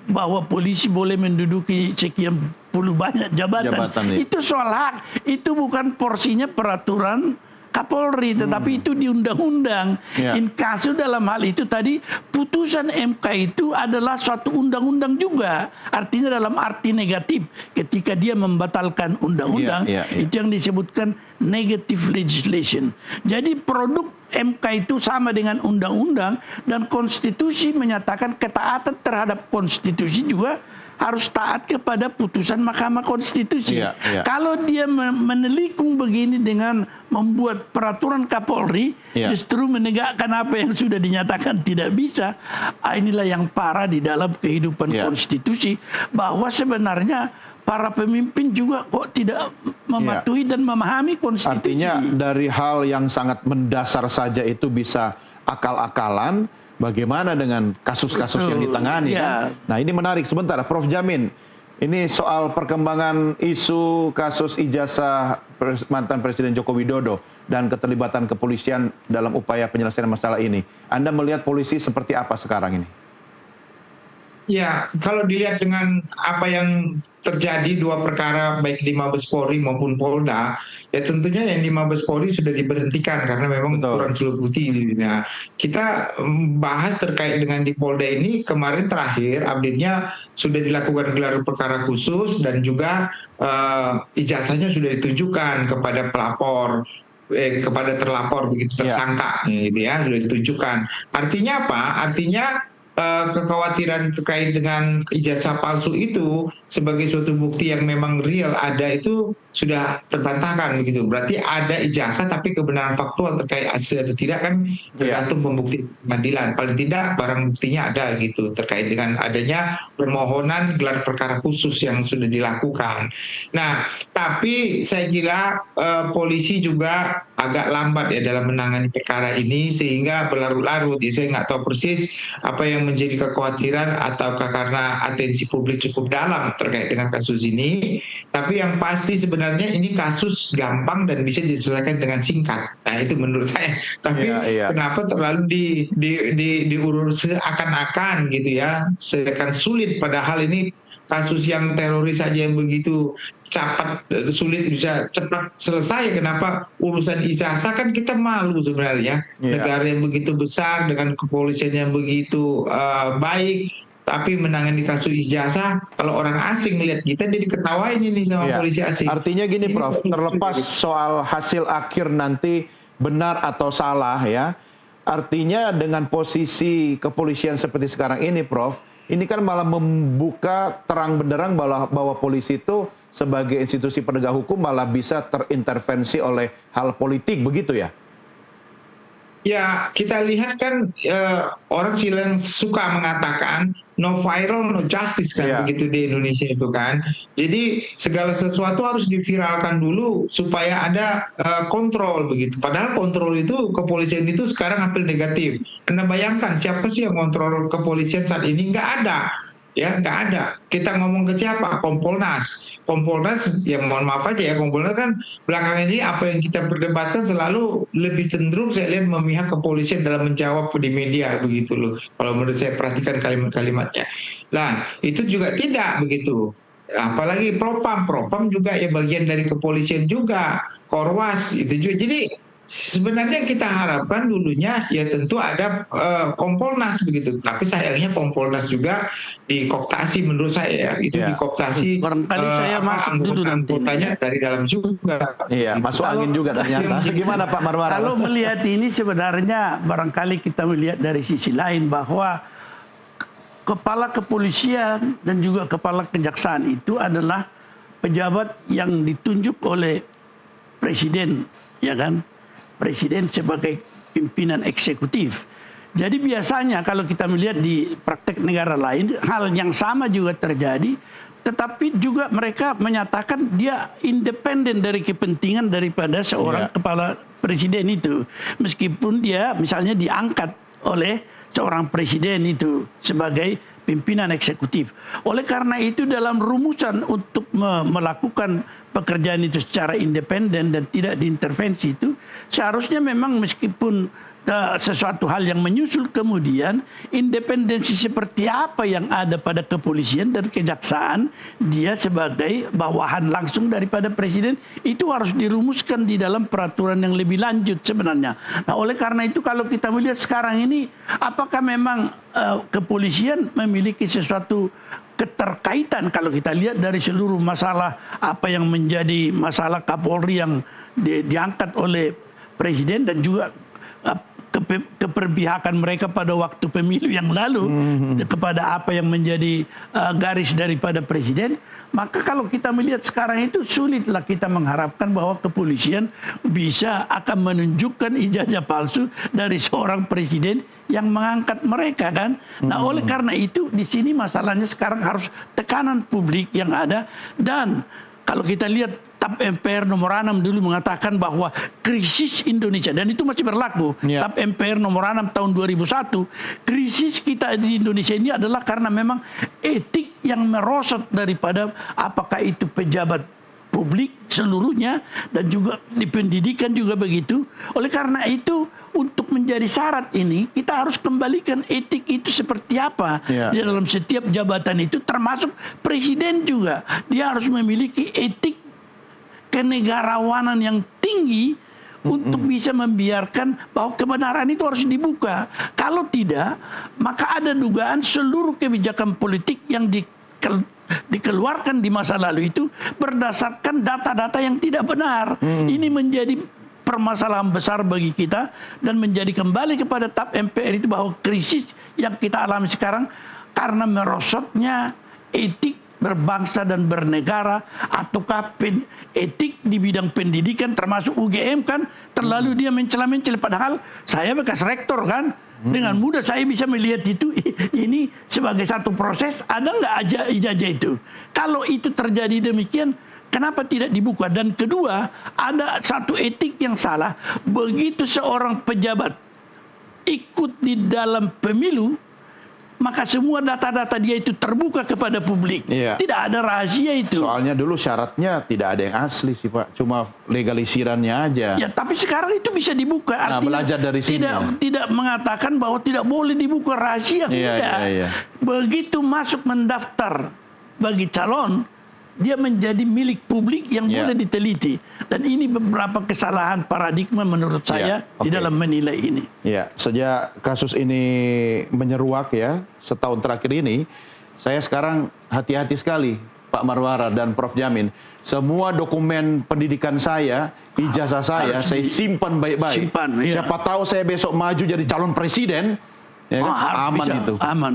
bahwa polisi boleh menduduki sekian puluh banyak jabatan itu soal hak, itu bukan porsinya peraturan Kapolri, tetapi itu di undang-undang. In kasus dalam hal itu tadi putusan MK itu adalah suatu undang-undang juga, artinya dalam arti negatif ketika dia membatalkan undang-undang, itu yang disebutkan negative legislation. Jadi produk MK itu sama dengan undang-undang, dan konstitusi menyatakan ketaatan terhadap konstitusi juga harus taat kepada putusan Mahkamah Konstitusi. Kalau dia menelikung begini dengan membuat peraturan Kapolri, justru menegakkan apa yang sudah dinyatakan tidak bisa. Inilah yang parah di dalam kehidupan konstitusi, bahwa sebenarnya para pemimpin juga kok tidak mematuhi dan memahami konstitusi. Artinya dari hal yang sangat mendasar saja itu bisa akal-akalan, bagaimana dengan kasus-kasus yang ditangani kan? Nah ini menarik. Sebentar, Prof. Jamin, ini soal perkembangan isu kasus ijazah mantan Presiden Joko Widodo dan keterlibatan kepolisian dalam upaya penyelesaian masalah ini. Anda melihat polisi seperti apa sekarang ini? Ya, kalau dilihat dengan apa yang terjadi dua perkara baik di Mabes Polri maupun Polda, ya tentunya yang di Mabes Polri sudah diberhentikan karena memang kurang cukup bukti. Nah, kita bahas terkait dengan di Polda ini kemarin terakhir update-nya sudah dilakukan gelar perkara khusus dan juga ijazahnya sudah ditunjukkan kepada pelapor. Kepada terlapor begitu tersangka gitu ya, sudah ditunjukkan. Artinya apa? Artinya kekhawatiran terkait dengan ijazah palsu itu sebagai suatu bukti yang memang real ada itu sudah terbantahkan begitu. Berarti ada ijazah tapi kebenaran faktual terkait asli atau tidak kan tergantung pembuktian pengadilan. Paling tidak barang buktinya ada gitu terkait dengan adanya permohonan gelar perkara khusus yang sudah dilakukan. Nah, tapi saya kira polisi juga agak lambat ya dalam menangani perkara ini sehingga berlarut-larut. Ya, saya nggak tahu persis apa yang menjadi kekhawatiran ataukah karena atensi publik cukup dalam terkait dengan kasus ini. Tapi yang pasti sebenarnya ini kasus gampang dan bisa diselesaikan dengan singkat. Nah itu menurut saya. Tapi kenapa terlalu diurus seakan-akan gitu ya, seakan sulit padahal ini kasus yang teroris saja yang begitu cepat sulit bisa cepat selesai. Kenapa urusan ijazah kan kita malu sebenarnya negara yang begitu besar dengan kepolisian yang begitu baik tapi menangani kasus ijazah kalau orang asing lihat kita jadi ketawain ini sama polisi asing. Artinya gini Prof, terlepas soal hasil akhir nanti benar atau salah ya, artinya dengan posisi kepolisian seperti sekarang ini Prof, ini kan malah membuka terang benderang bahwa polisi itu sebagai institusi penegak hukum malah bisa terintervensi oleh hal politik, begitu ya? Ya, kita lihat kan orang yang suka mengatakan no viral, no justice kan begitu di Indonesia itu kan. Jadi segala sesuatu harus diviralkan dulu supaya ada kontrol begitu. Padahal kontrol itu kepolisian itu sekarang hampir negatif. Anda bayangkan siapa sih yang kontrol kepolisian saat ini? Nggak ada. Ya, nggak ada. Kita ngomong ke siapa? Kompolnas. Kompolnas, ya mohon maaf aja ya, Kompolnas kan belakangan ini apa yang kita perdebatkan selalu lebih cenderung saya lihat memihak kepolisian dalam menjawab di media begitu loh. Kalau menurut saya perhatikan kalimat-kalimatnya. Nah, itu juga tidak begitu. Apalagi Propam juga ya bagian dari kepolisian juga. Korwas itu juga. Jadi sebenarnya kita harapkan dulunya ya tentu ada Kompolnas begitu, tapi sayangnya Kompolnas juga dikooptasi menurut saya ya, itu dikooptasi barangkali saya masuk dulu nanti dari dalam juga. Iya, masuk angin juga ternyata. Gimana Pak Marwara? Kalau melihat ini sebenarnya barangkali kita melihat dari sisi lain bahwa kepala kepolisian dan juga kepala kejaksaan itu adalah pejabat yang ditunjuk oleh presiden, ya kan? Presiden sebagai pimpinan eksekutif. Jadi biasanya kalau kita melihat di praktek negara lain, hal yang sama juga terjadi, tetapi juga mereka menyatakan dia independen dari kepentingan daripada seorang kepala presiden itu. Meskipun dia misalnya diangkat oleh seorang presiden itu sebagai pimpinan eksekutif. Oleh karena itu dalam rumusan untuk melakukan pekerjaan itu secara independen dan tidak diintervensi itu seharusnya memang meskipun sesuatu hal yang menyusul kemudian independensi seperti apa yang ada pada kepolisian dan kejaksaan dia sebagai bawahan langsung daripada presiden itu harus dirumuskan di dalam peraturan yang lebih lanjut sebenarnya. Nah oleh karena itu kalau kita melihat sekarang ini apakah memang kepolisian memiliki sesuatu keterkaitan kalau kita lihat dari seluruh masalah apa yang menjadi masalah Kapolri yang diangkat oleh presiden dan juga keperpihakan mereka pada waktu pemilu yang lalu kepada apa yang menjadi garis daripada presiden, maka kalau kita melihat sekarang itu sulitlah kita mengharapkan bahwa kepolisian bisa akan menunjukkan ijazah palsu dari seorang presiden yang mengangkat mereka kan. Nah oleh karena itu di sini masalahnya sekarang harus tekanan publik yang ada dan kalau kita lihat TAP MPR nomor 6 dulu mengatakan bahwa krisis Indonesia, dan itu masih berlaku. TAP MPR nomor 6 tahun 2001, krisis kita di Indonesia ini adalah karena memang etik yang merosot daripada apakah itu pejabat publik seluruhnya, dan juga di pendidikan juga begitu. Oleh karena itu, untuk menjadi syarat ini, kita harus kembalikan etik itu seperti apa di dalam setiap jabatan itu, termasuk presiden juga. Dia harus memiliki etik kenegarawanan yang tinggi untuk bisa membiarkan bahwa kebenaran itu harus dibuka. Kalau tidak, maka ada dugaan seluruh kebijakan politik yang dikeluarkan di masa lalu itu berdasarkan data-data yang tidak benar. Ini menjadi permasalahan besar bagi kita, dan menjadi kembali kepada TAP MPR itu bahwa krisis yang kita alami sekarang karena merosotnya etik berbangsa dan bernegara, ataukah etik di bidang pendidikan termasuk UGM kan terlalu dia mencela-mencela, padahal saya bekas rektor kan. Dengan mudah saya bisa melihat itu, ini sebagai satu proses, ada nggak aja ijazah itu. Kalau itu terjadi demikian, kenapa tidak dibuka? Dan kedua, ada satu etik yang salah. Begitu seorang pejabat ikut di dalam pemilu, maka semua data-data dia itu terbuka kepada publik. Tidak ada rahasia itu. Soalnya dulu syaratnya tidak ada yang asli sih Pak, cuma legalisirannya aja. Ya, tapi sekarang itu bisa dibuka. Artinya belajar dari sini. Tidak mengatakan bahwa tidak boleh dibuka rahasia. Begitu masuk mendaftar bagi calon, dia menjadi milik publik yang boleh diteliti. Dan ini beberapa kesalahan paradigma menurut saya di dalam menilai ini. Ya, sejak kasus ini menyeruak ya, setahun terakhir ini, saya sekarang hati-hati sekali Pak Marwara dan Prof Jamin. Semua dokumen pendidikan saya, ijazah saya simpan baik-baik. Siapa tahu saya besok maju jadi calon presiden, ya kan? Aman itu. Aman.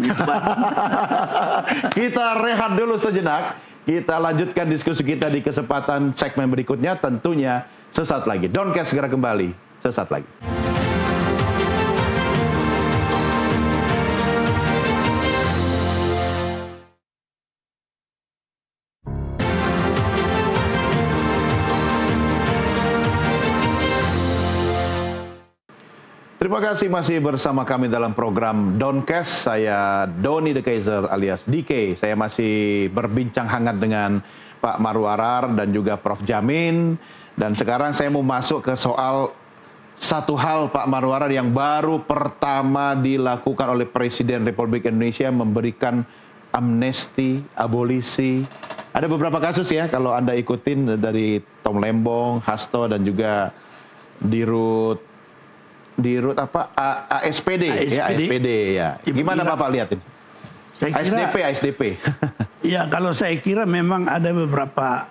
Kita rehat dulu sejenak. Kita lanjutkan diskusi kita di kesempatan segmen berikutnya, tentunya sesaat lagi. Doncast segera kembali, sesaat lagi. Terima kasih masih bersama kami dalam program Doncast. Saya Doni The Kaiser alias DK. Saya masih berbincang hangat dengan Pak Marwara dan juga Prof Jamin. Dan sekarang saya mau masuk ke soal satu hal Pak Marwara yang baru pertama dilakukan oleh Presiden Republik Indonesia, memberikan amnesti, abolisi. Ada beberapa kasus ya kalau Anda ikutin, dari Tom Lembong, Hasto, dan juga Dirut apa ASPD. Ya. Gimana Bapak lihat ini? ASDP. Ya, kalau saya kira memang ada beberapa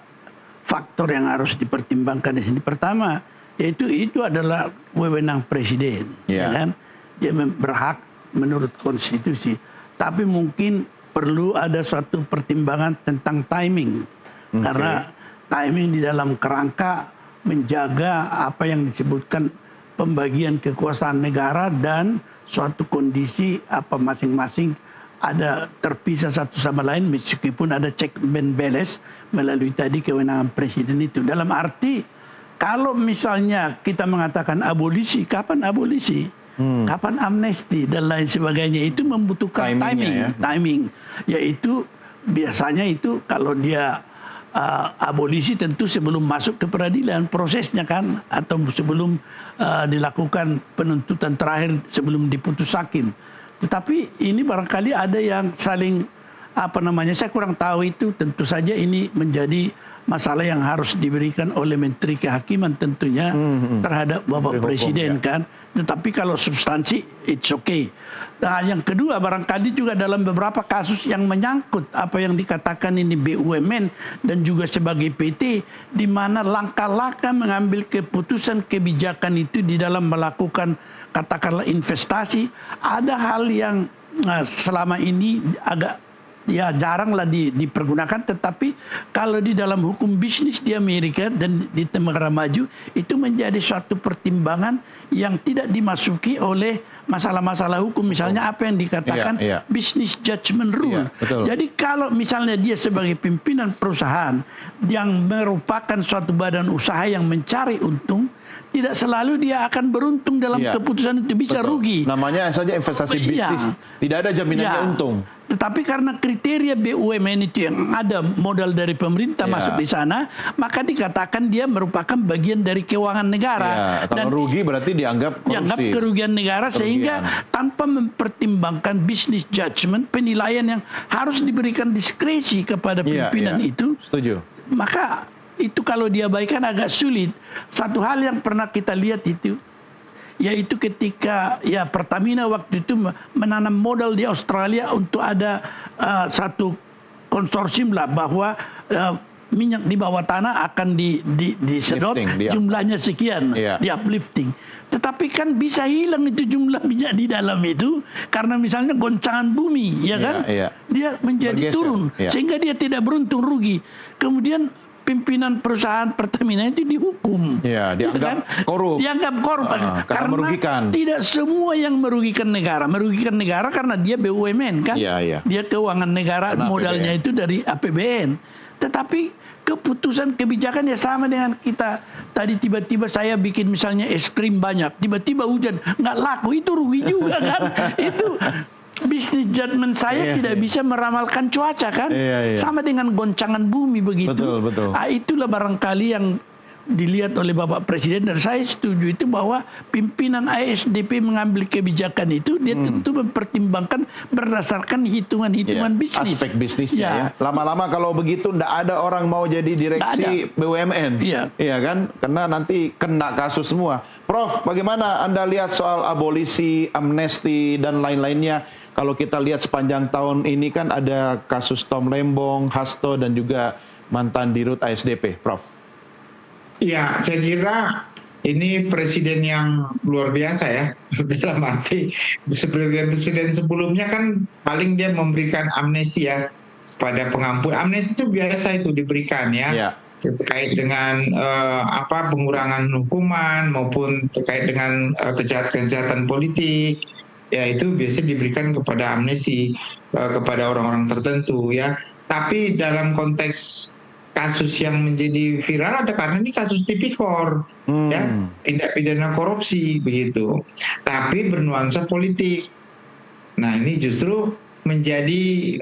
faktor yang harus dipertimbangkan di sini. Pertama, yaitu itu adalah wewenang presiden, ya kan? Dia berhak menurut konstitusi. Tapi mungkin perlu ada suatu pertimbangan tentang timing. Karena timing di dalam kerangka menjaga apa yang disebutkan pembagian kekuasaan negara dan suatu kondisi apa masing-masing ada terpisah satu sama lain, meskipun ada check and balance melalui tadi kewenangan presiden itu. Dalam arti kalau misalnya kita mengatakan abolisi, kapan abolisi? Kapan amnesti dan lain sebagainya, itu membutuhkan timing. Yaitu biasanya itu kalau dia abolisi tentu sebelum masuk ke peradilan prosesnya kan, atau sebelum dilakukan penuntutan terakhir sebelum diputus hakim. Tetapi ini barangkali ada yang saling saya kurang tahu itu. Tentu saja ini menjadi masalah yang harus diberikan oleh Menteri Kehakiman tentunya terhadap Bapak Presiden kan. Tetapi kalau substansi it's okay. Nah, yang kedua barangkali juga dalam beberapa kasus yang menyangkut apa yang dikatakan ini BUMN dan juga sebagai PT, di mana langkah-langkah mengambil keputusan kebijakan itu di dalam melakukan katakanlah investasi, ada hal yang selama ini agak ya jaranglah dipergunakan, tetapi kalau di dalam hukum bisnis di Amerika dan di negara maju itu menjadi suatu pertimbangan yang tidak dimasuki oleh masalah-masalah hukum, misalnya apa yang dikatakan business judgment rule. Jadi kalau misalnya dia sebagai pimpinan perusahaan yang merupakan suatu badan usaha yang mencari untung, tidak selalu dia akan beruntung dalam keputusan itu, bisa rugi. Namanya saja investasi bisnis, tidak ada jaminannya untung. Tetapi karena kriteria BUMN itu yang ada modal dari pemerintah masuk di sana, maka dikatakan dia merupakan bagian dari keuangan negara. Kalau rugi berarti dianggap korupsi. Dianggap kerugian negara, sehingga tanpa mempertimbangkan business judgment, penilaian yang harus diberikan diskresi kepada pimpinan itu. Setuju. Maka itu kalau diabaikan agak sulit. Satu hal yang pernah kita lihat itu, yaitu ketika Pertamina waktu itu menanam modal di Australia untuk ada satu konsorsium lah bahwa minyak di bawah tanah akan disedot, jumlahnya sekian, di uplifting. Tetapi kan bisa hilang itu jumlah minyak di dalam itu karena misalnya goncangan bumi, ya kan? Dia menjadi turun, sehingga dia tidak beruntung, rugi. Kemudian pimpinan perusahaan Pertamina itu dihukum. Dianggap korup. Dianggap korup karena merugikan. Tidak semua yang merugikan negara. Merugikan negara karena dia BUMN kan. Dia keuangan negara, modalnya itu dari APBN. Tetapi keputusan kebijakan ya sama dengan kita. Tadi tiba-tiba saya bikin misalnya es krim banyak, tiba-tiba hujan, nggak laku, itu rugi juga kan. Itu bisnis judgment saya tidak bisa meramalkan cuaca kan. Sama dengan goncangan bumi begitu. Betul. Itulah barangkali yang dilihat oleh Bapak Presiden, dan saya setuju itu bahwa pimpinan ASDP mengambil kebijakan itu dia tentu mempertimbangkan berdasarkan hitungan-hitungan bisnis. Aspek bisnisnya Lama-lama kalau begitu tidak ada orang mau jadi direksi BUMN. Iya kan? Karena nanti kena kasus semua. Prof, bagaimana Anda lihat soal abolisi, amnesti dan lain-lainnya? Kalau kita lihat sepanjang tahun ini kan ada kasus Tom Lembong, Hasto dan juga mantan Dirut ASDP, Prof. Ya, saya kira ini presiden yang luar biasa ya. Dalam arti presiden sebelumnya kan paling dia memberikan amnesti ya pada pengampun. Amnesti itu biasa itu diberikan terkait dengan pengurangan hukuman maupun terkait dengan kejahatan politik. Ya, itu biasanya diberikan kepada amnesti kepada orang-orang tertentu ya. Tapi dalam konteks kasus yang menjadi viral ada karena ini kasus tipikor, tindak pidana korupsi begitu, tapi bernuansa politik. Nah, ini justru menjadi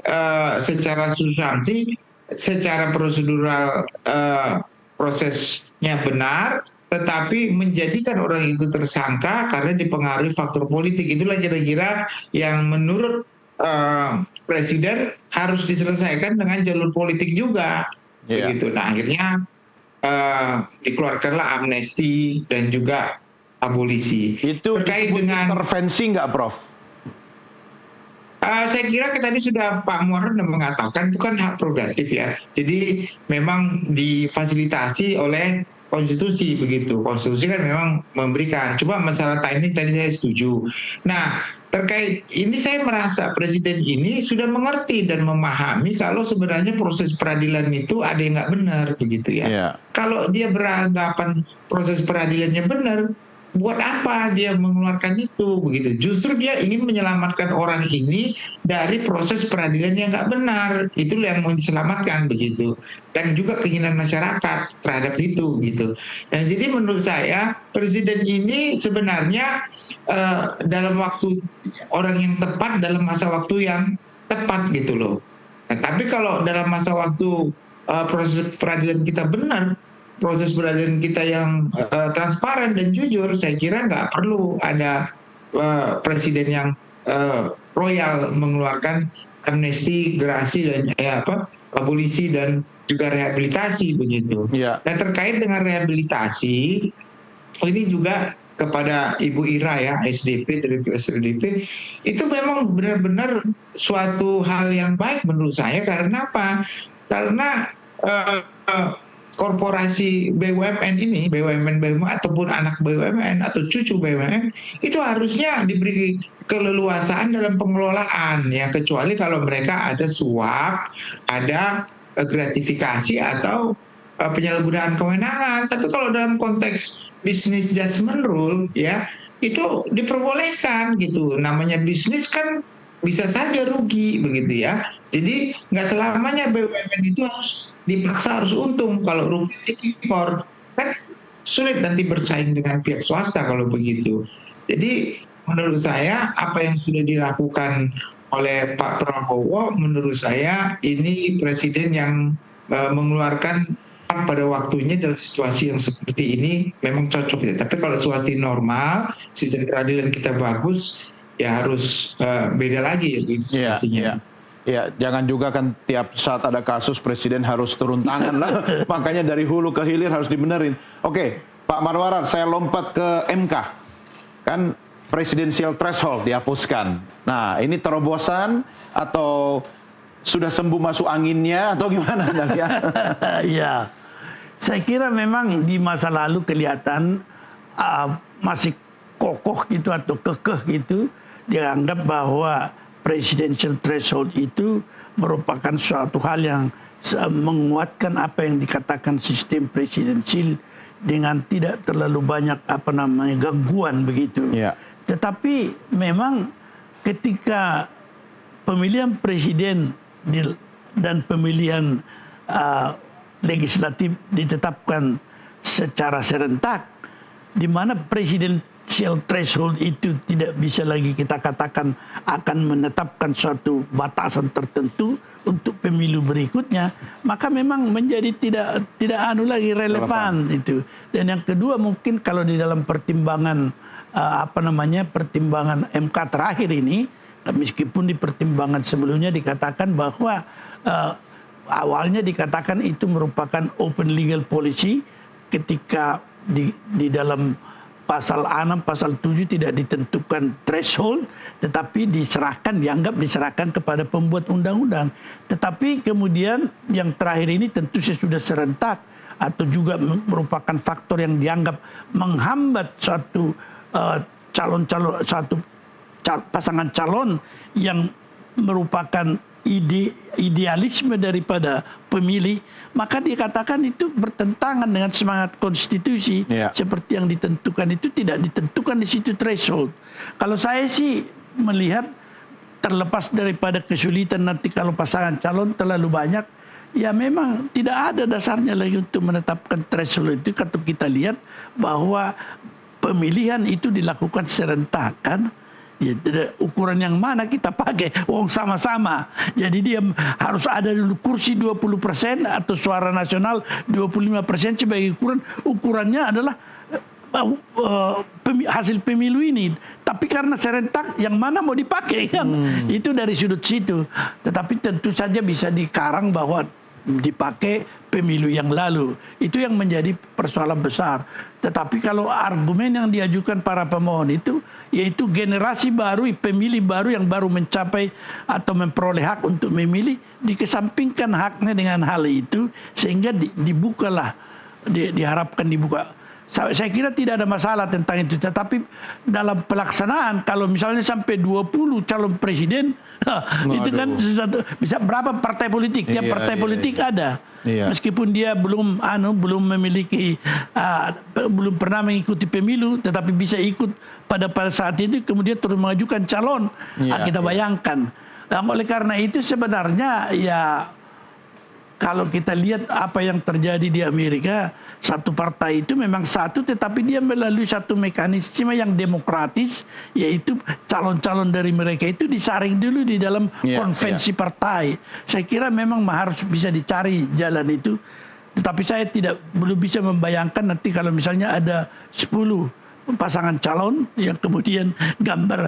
secara substansi, secara prosedural prosesnya benar, tetapi menjadikan orang itu tersangka karena dipengaruhi faktor politik. Itulah kira-kira yang menurut Presiden harus diselesaikan dengan jalur politik juga. Begitu. Nah, akhirnya dikeluarkanlah amnesti dan juga abolisi. Itu terkait dengan intervensi nggak, Prof? Saya kira tadi sudah Pak Muarro mengatakan itu kan hak prerogatif ya. Jadi memang difasilitasi oleh konstitusi begitu. Konstitusi kan memang memberikan. Cuma masalah timing tadi saya setuju. Nah, terkait ini saya merasa presiden ini sudah mengerti dan memahami kalau sebenarnya proses peradilan itu ada yang nggak benar begitu ya. Kalau dia beranggapan proses peradilannya benar, buat apa dia mengeluarkan itu begitu? Justru dia ingin menyelamatkan orang ini dari proses peradilan yang nggak benar. Itu yang mau diselamatkan begitu. Dan juga keinginan masyarakat terhadap itu gitu. Dan jadi menurut saya presiden ini sebenarnya dalam waktu orang yang tepat dalam masa waktu yang tepat gitu loh. Nah, tapi kalau dalam masa waktu proses peradilan kita benar, proses peradilan kita yang transparan dan jujur, saya kira nggak perlu ada presiden yang royal mengeluarkan amnesti, gerasi dan abolisi dan juga rehabilitasi begitu. Dan terkait dengan rehabilitasi, ini juga kepada Ibu Ira ya, SDP, Direktur SDP, itu memang benar-benar suatu hal yang baik menurut saya. Karena apa? Karena korporasi BUMN ini, BUMN ataupun anak BUMN atau cucu BUMN itu harusnya diberi keleluasaan dalam pengelolaan ya, kecuali kalau mereka ada suap, ada gratifikasi atau penyalahgunaan kewenangan. Tapi kalau dalam konteks business judgment rule ya, itu diperbolehkan gitu. Namanya bisnis kan bisa saja rugi begitu ya. Jadi nggak selamanya BUMN itu harus untung. Kalau rugi impor kan sulit nanti bersaing dengan pihak swasta kalau begitu. Jadi menurut saya apa yang sudah dilakukan oleh Pak Prabowo, menurut saya ini presiden yang mengeluarkan pada waktunya dalam situasi yang seperti ini memang cocok ya. Tapi kalau situasi normal, sistem peradilan kita bagus, ya harus beda lagi ya situasinya. Ya, jangan juga kan tiap saat ada kasus presiden harus turun tangan lah. Makanya dari hulu ke hilir harus dibenerin. Oke, Pak Marwarar, saya lompat ke MK. Kan presidensial threshold dihapuskan. Nah, ini terobosan atau sudah sembuh masuk anginnya atau gimana? Ya, saya kira memang di masa lalu kelihatan masih kokoh gitu atau kekeh gitu, dianggap bahwa presidential threshold itu merupakan suatu hal yang menguatkan apa yang dikatakan sistem presidensil dengan tidak terlalu banyak gangguan begitu. Ya. Tetapi memang ketika pemilihan presiden dan pemilihan legislatif ditetapkan secara serentak, di mana presidensial threshold itu tidak bisa lagi kita katakan akan menetapkan suatu batasan tertentu untuk pemilu berikutnya, maka memang menjadi tidak lagi relevan itu. Dan yang kedua mungkin kalau di dalam pertimbangan pertimbangan MK terakhir ini, meskipun di pertimbangan sebelumnya dikatakan bahwa awalnya dikatakan itu merupakan open legal policy ketika di dalam pasal 6, pasal 7 tidak ditentukan threshold, tetapi dianggap diserahkan kepada pembuat undang-undang. Tetapi kemudian yang terakhir ini tentu sesudah serentak atau juga merupakan faktor yang dianggap menghambat suatu pasangan calon yang merupakan idealisme daripada pemilih, maka dikatakan itu bertentangan dengan semangat konstitusi. Seperti yang ditentukan itu tidak ditentukan di situ threshold. Kalau saya sih melihat, terlepas daripada kesulitan nanti kalau pasangan calon terlalu banyak, ya memang tidak ada dasarnya lagi untuk menetapkan threshold itu. Kalau kita lihat bahwa pemilihan itu dilakukan serentak kan. Ya, ukuran yang mana kita pakai, sama-sama. Jadi dia harus ada dulu kursi 20% atau suara nasional 25% sebagai ukurannya adalah hasil pemilu ini. Tapi karena serentak, yang mana mau dipakai kan? Itu dari sudut situ. Tetapi tentu saja bisa dikarang bahwa dipakai pemilu yang lalu. Itu yang menjadi persoalan besar. Tetapi kalau argumen yang diajukan para pemohon itu, yaitu generasi baru, pemilih baru yang baru mencapai atau memperoleh hak untuk memilih, dikesampingkan haknya dengan hal itu, sehingga diharapkan dibuka. Saya kira tidak ada masalah tentang itu. Tetapi dalam pelaksanaan, kalau misalnya sampai 20 calon presiden, itu kan bisa berapa partai politik? Partai politik ada. Meskipun dia belum memiliki, belum pernah mengikuti pemilu, tetapi bisa ikut pada saat itu, kemudian terus mengajukan calon. Kita bayangkan. Oleh karena itu sebenarnya ya, kalau kita lihat apa yang terjadi di Amerika, satu partai itu memang satu, tetapi dia melalui satu mekanisme yang demokratis, yaitu calon-calon dari mereka itu disaring dulu di dalam konvensi partai. Saya kira memang harus bisa dicari jalan itu, tetapi saya belum bisa membayangkan nanti kalau misalnya ada 10 pasangan calon yang kemudian gambar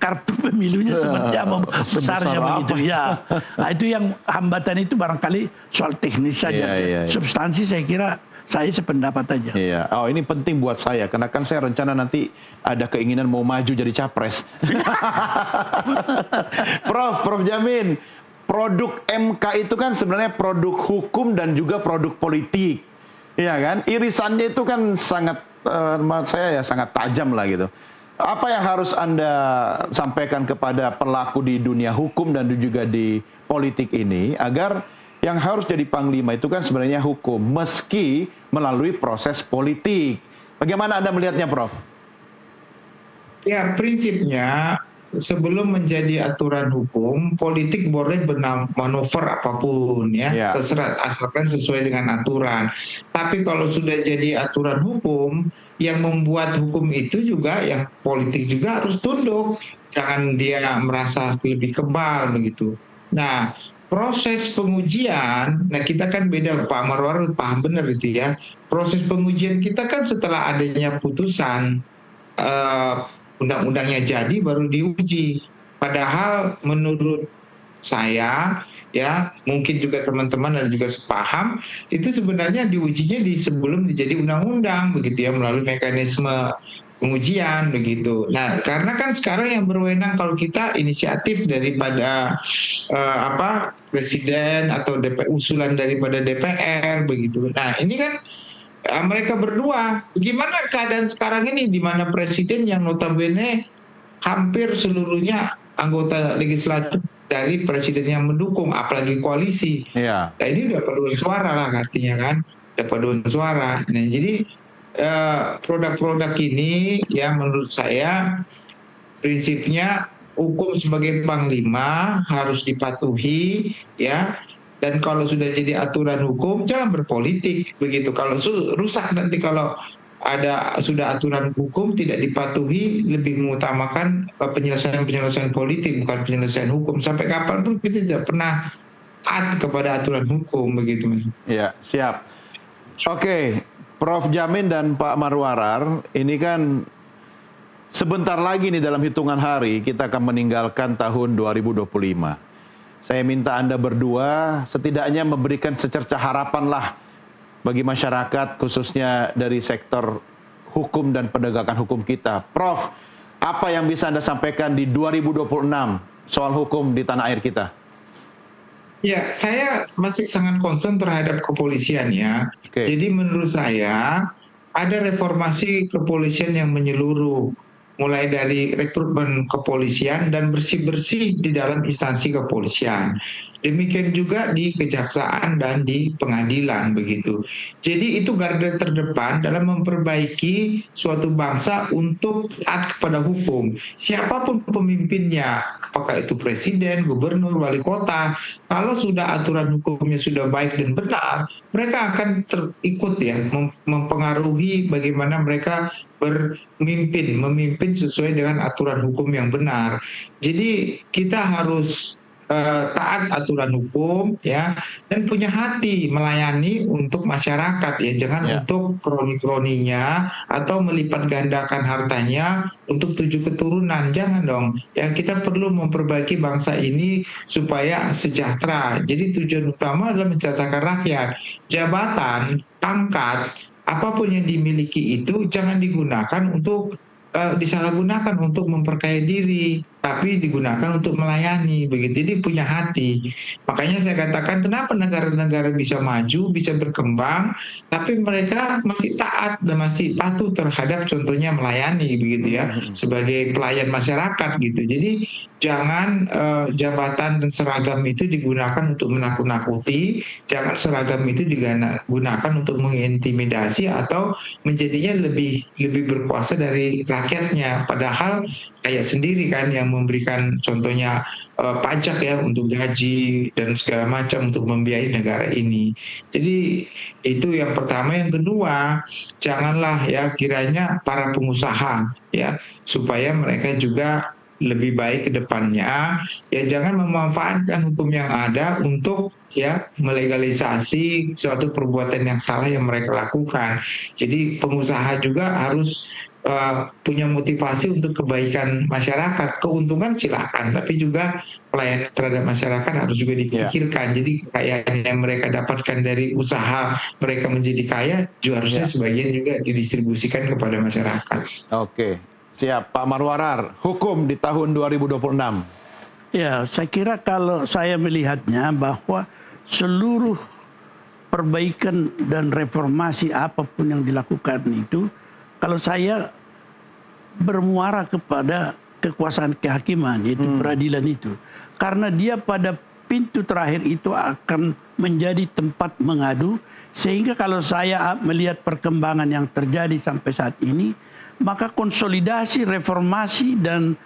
kartu pemilunya seperti apa besarnya begitu ya. Nah, itu yang hambatan itu barangkali soal teknis saja. Substansi saya kira saya sependapat aja. Oh, ini penting buat saya karena kan saya rencana nanti ada keinginan mau maju jadi capres. Prof Jamin, produk MK itu kan sebenarnya produk hukum dan juga produk politik. Iya kan? Irisannya itu kan sangat menurut saya ya sangat tajam lah gitu. Apa yang harus Anda sampaikan kepada pelaku di dunia hukum dan juga di politik ini agar yang harus jadi panglima itu kan sebenarnya hukum meski melalui proses politik. Bagaimana Anda melihatnya, Prof? Ya, prinsipnya sebelum menjadi aturan hukum, politik boleh bermanuver apapun ya, terserah asalkan sesuai dengan aturan. Tapi kalau sudah jadi aturan hukum, yang membuat hukum itu juga, yang politik juga harus tunduk. Jangan dia merasa lebih kebal begitu. Nah, proses pengujian, nah kita kan beda, Pak Marwar paham benar itu ya. Proses pengujian kita kan setelah adanya putusan, undang-undangnya jadi baru diuji. Padahal menurut saya ya, mungkin juga teman-teman dan juga sepaham, itu sebenarnya diujinya sebelum dijadi undang-undang begitu ya, melalui mekanisme pengujian begitu. Nah, karena kan sekarang yang berwenang kalau kita inisiatif daripada presiden atau usulan daripada DPR begitu. Nah, ini kan mereka berdua. Gimana keadaan sekarang ini di mana presiden yang notabene hampir seluruhnya anggota legislatif dari presiden yang mendukung, apalagi koalisi. Nah, ini udah paduan suara lah artinya kan, udah paduan suara. Nah, jadi produk-produk ini ya menurut saya prinsipnya hukum sebagai panglima harus dipatuhi ya. Dan kalau sudah jadi aturan hukum, jangan berpolitik begitu. Kalau rusak nanti kalau sudah aturan hukum tidak dipatuhi, lebih mengutamakan penyelesaian politik bukan penyelesaian hukum. Sampai kapanpun kita tidak pernah taat kepada aturan hukum begitu. Ya, siap. Oke, Prof. Jamin dan Pak Marwarar, ini kan sebentar lagi nih dalam hitungan hari kita akan meninggalkan tahun 2025. Saya minta Anda berdua setidaknya memberikan secerca harapan lah bagi masyarakat khususnya dari sektor hukum dan penegakan hukum kita. Prof, apa yang bisa Anda sampaikan di 2026 soal hukum di tanah air kita? Ya, saya masih sangat concern terhadap kepolisian ya. Jadi menurut saya ada reformasi kepolisian yang menyeluruh, mulai dari rekrutmen kepolisian dan bersih-bersih di dalam instansi kepolisian. Demikian juga di kejaksaan dan di pengadilan begitu. Jadi itu garda terdepan dalam memperbaiki suatu bangsa untuk taat kepada hukum. Siapapun pemimpinnya, apakah itu presiden, gubernur, wali kota, kalau sudah aturan hukumnya sudah baik dan benar, mereka akan terikut ya, mempengaruhi bagaimana mereka memimpin sesuai dengan aturan hukum yang benar. Jadi kita harus taat aturan hukum ya, dan punya hati melayani untuk masyarakat ya, jangan untuk kroni-kroninya atau melipat gandakan hartanya untuk 7 keturunan, jangan dong ya. Kita perlu memperbaiki bangsa ini supaya sejahtera. Jadi tujuan utama adalah mensejahterakan rakyat. Jabatan, pangkat, apapun yang dimiliki itu jangan digunakan untuk disalahgunakan untuk memperkaya diri, tapi digunakan untuk melayani begitu. Jadi punya hati. Makanya saya katakan kenapa negara-negara bisa maju, bisa berkembang, tapi mereka masih taat dan masih patuh terhadap contohnya melayani begitu ya, sebagai pelayan masyarakat gitu. Jadi jangan jabatan dan seragam itu digunakan untuk menakut-nakuti, jangan seragam itu digunakan untuk mengintimidasi atau menjadinya lebih berkuasa dari rakyatnya. Padahal kayak sendiri kan yang memberikan contohnya pajak ya untuk gaji dan segala macam untuk membiayai negara ini. Jadi itu yang pertama. Yang kedua, janganlah ya kiranya para pengusaha ya, supaya mereka juga lebih baik ke depannya ya, jangan memanfaatkan hukum yang ada untuk ya melegalisasi suatu perbuatan yang salah yang mereka lakukan. Jadi pengusaha juga harus punya motivasi untuk kebaikan masyarakat. Keuntungan silakan, tapi juga pelayanan terhadap masyarakat harus juga dipikirkan. Jadi kekayaan yang mereka dapatkan dari usaha mereka menjadi kaya juga harusnya sebagian juga didistribusikan kepada masyarakat. Oke, siap. Pak Marwarar, hukum di tahun 2026. Ya, saya kira kalau saya melihatnya bahwa seluruh perbaikan dan reformasi apapun yang dilakukan itu, kalau saya bermuara kepada kekuasaan kehakiman, yaitu peradilan itu. Karena dia pada pintu terakhir itu akan menjadi tempat mengadu, sehingga kalau saya melihat perkembangan yang terjadi sampai saat ini, maka konsolidasi, reformasi, dan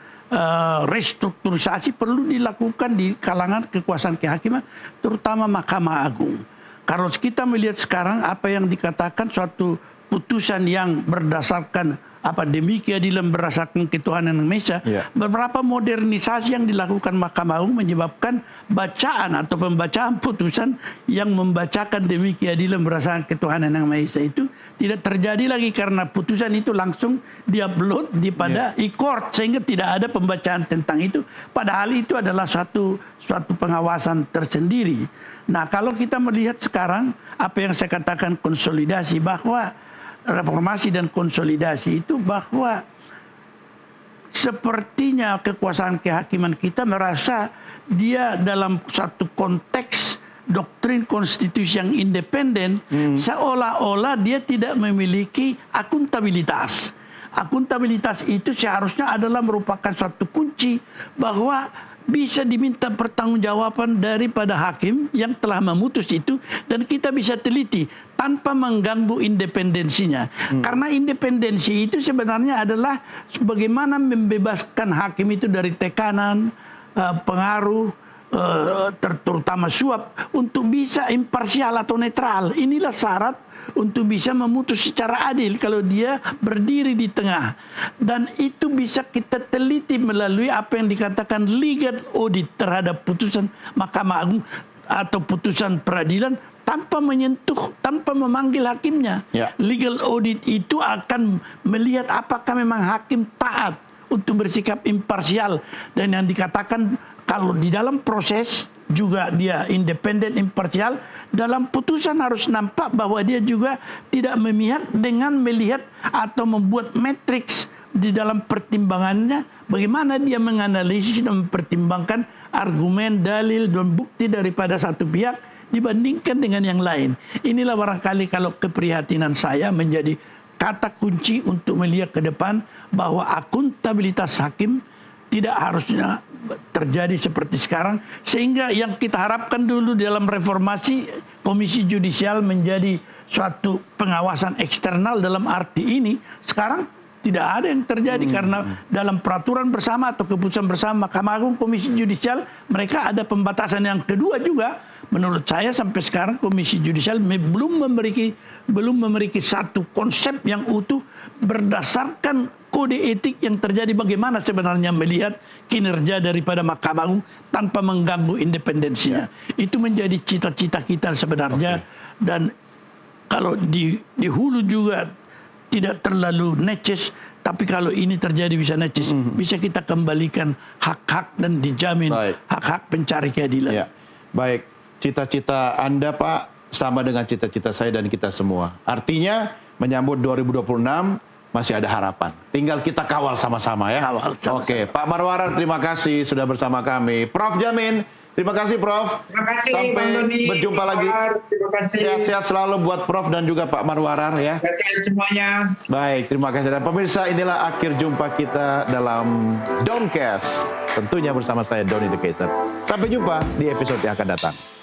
restrukturisasi perlu dilakukan di kalangan kekuasaan kehakiman, terutama Mahkamah Agung. Kalau kita melihat sekarang apa yang dikatakan suatu putusan yang berdasarkan demi keadilan berdasarkan ketuhanan Indonesia, beberapa modernisasi yang dilakukan Mahkamah Agung menyebabkan bacaan atau pembacaan putusan yang membacakan demi keadilan berdasarkan ketuhanan Yang Maha Esa itu tidak terjadi lagi karena putusan itu langsung diupload pada e-court, sehingga tidak ada pembacaan tentang itu. Padahal itu adalah suatu pengawasan tersendiri. Nah, kalau kita melihat sekarang apa yang saya katakan konsolidasi, bahwa reformasi dan konsolidasi itu, bahwa sepertinya kekuasaan kehakiman kita merasa dia dalam satu konteks doktrin konstitusi yang independen, seolah-olah dia tidak memiliki akuntabilitas. Akuntabilitas itu seharusnya adalah merupakan suatu kunci bahwa bisa diminta pertanggungjawaban daripada hakim yang telah memutus itu, dan kita bisa teliti tanpa mengganggu independensinya. Karena independensi itu sebenarnya adalah bagaimana membebaskan hakim itu dari tekanan, pengaruh, terutama suap, untuk bisa imparsial atau netral. Inilah syarat untuk bisa memutus secara adil kalau dia berdiri di tengah. Dan itu bisa kita teliti melalui apa yang dikatakan legal audit terhadap putusan Mahkamah Agung atau putusan peradilan tanpa menyentuh, tanpa memanggil hakimnya. Legal audit itu akan melihat apakah memang hakim taat untuk bersikap imparsial, dan yang dikatakan kalau di dalam proses juga dia independen, imparsial, dalam putusan harus nampak bahwa dia juga tidak memihak dengan melihat atau membuat matriks di dalam pertimbangannya, bagaimana dia menganalisis dan mempertimbangkan argumen, dalil, dan bukti daripada satu pihak dibandingkan dengan yang lain. Inilah barangkali kalau keprihatinan saya menjadi kata kunci untuk melihat ke depan bahwa akuntabilitas hakim tidak harusnya terjadi seperti sekarang, sehingga yang kita harapkan dulu dalam reformasi Komisi Judisial menjadi suatu pengawasan eksternal dalam arti ini, sekarang tidak ada yang terjadi karena dalam peraturan bersama atau keputusan bersama Mahkamah Agung, Komisi Judisial, mereka ada pembatasan yang kedua juga. Menurut saya sampai sekarang Komisi Judisial belum memiliki satu konsep yang utuh berdasarkan kode etik yang terjadi, bagaimana sebenarnya melihat kinerja daripada Mahkamah Agung tanpa mengganggu independensinya. Itu menjadi cita-cita kita sebenarnya. Dan kalau di hulu juga tidak terlalu necis, tapi kalau ini terjadi bisa necis, bisa kita kembalikan hak-hak dan dijamin hak-hak pencari keadilan. Baik, cita-cita Anda Pak sama dengan cita-cita saya dan kita semua. Artinya menyambut 2026 masih ada harapan. Tinggal kita kawal sama-sama ya. Oke, Pak Marwarar terima kasih sudah bersama kami. Prof Jamin, terima kasih Prof. Terima kasih, sampai Bang Doni. Berjumpa lagi. Terima kasih. Sehat-sehat selalu buat Prof dan juga Pak Marwarar ya. Sehat semuanya. Baik, terima kasih. Dan pemirsa, inilah akhir jumpa kita dalam Downcast. Tentunya bersama saya Doni The Cater. Sampai jumpa di episode yang akan datang.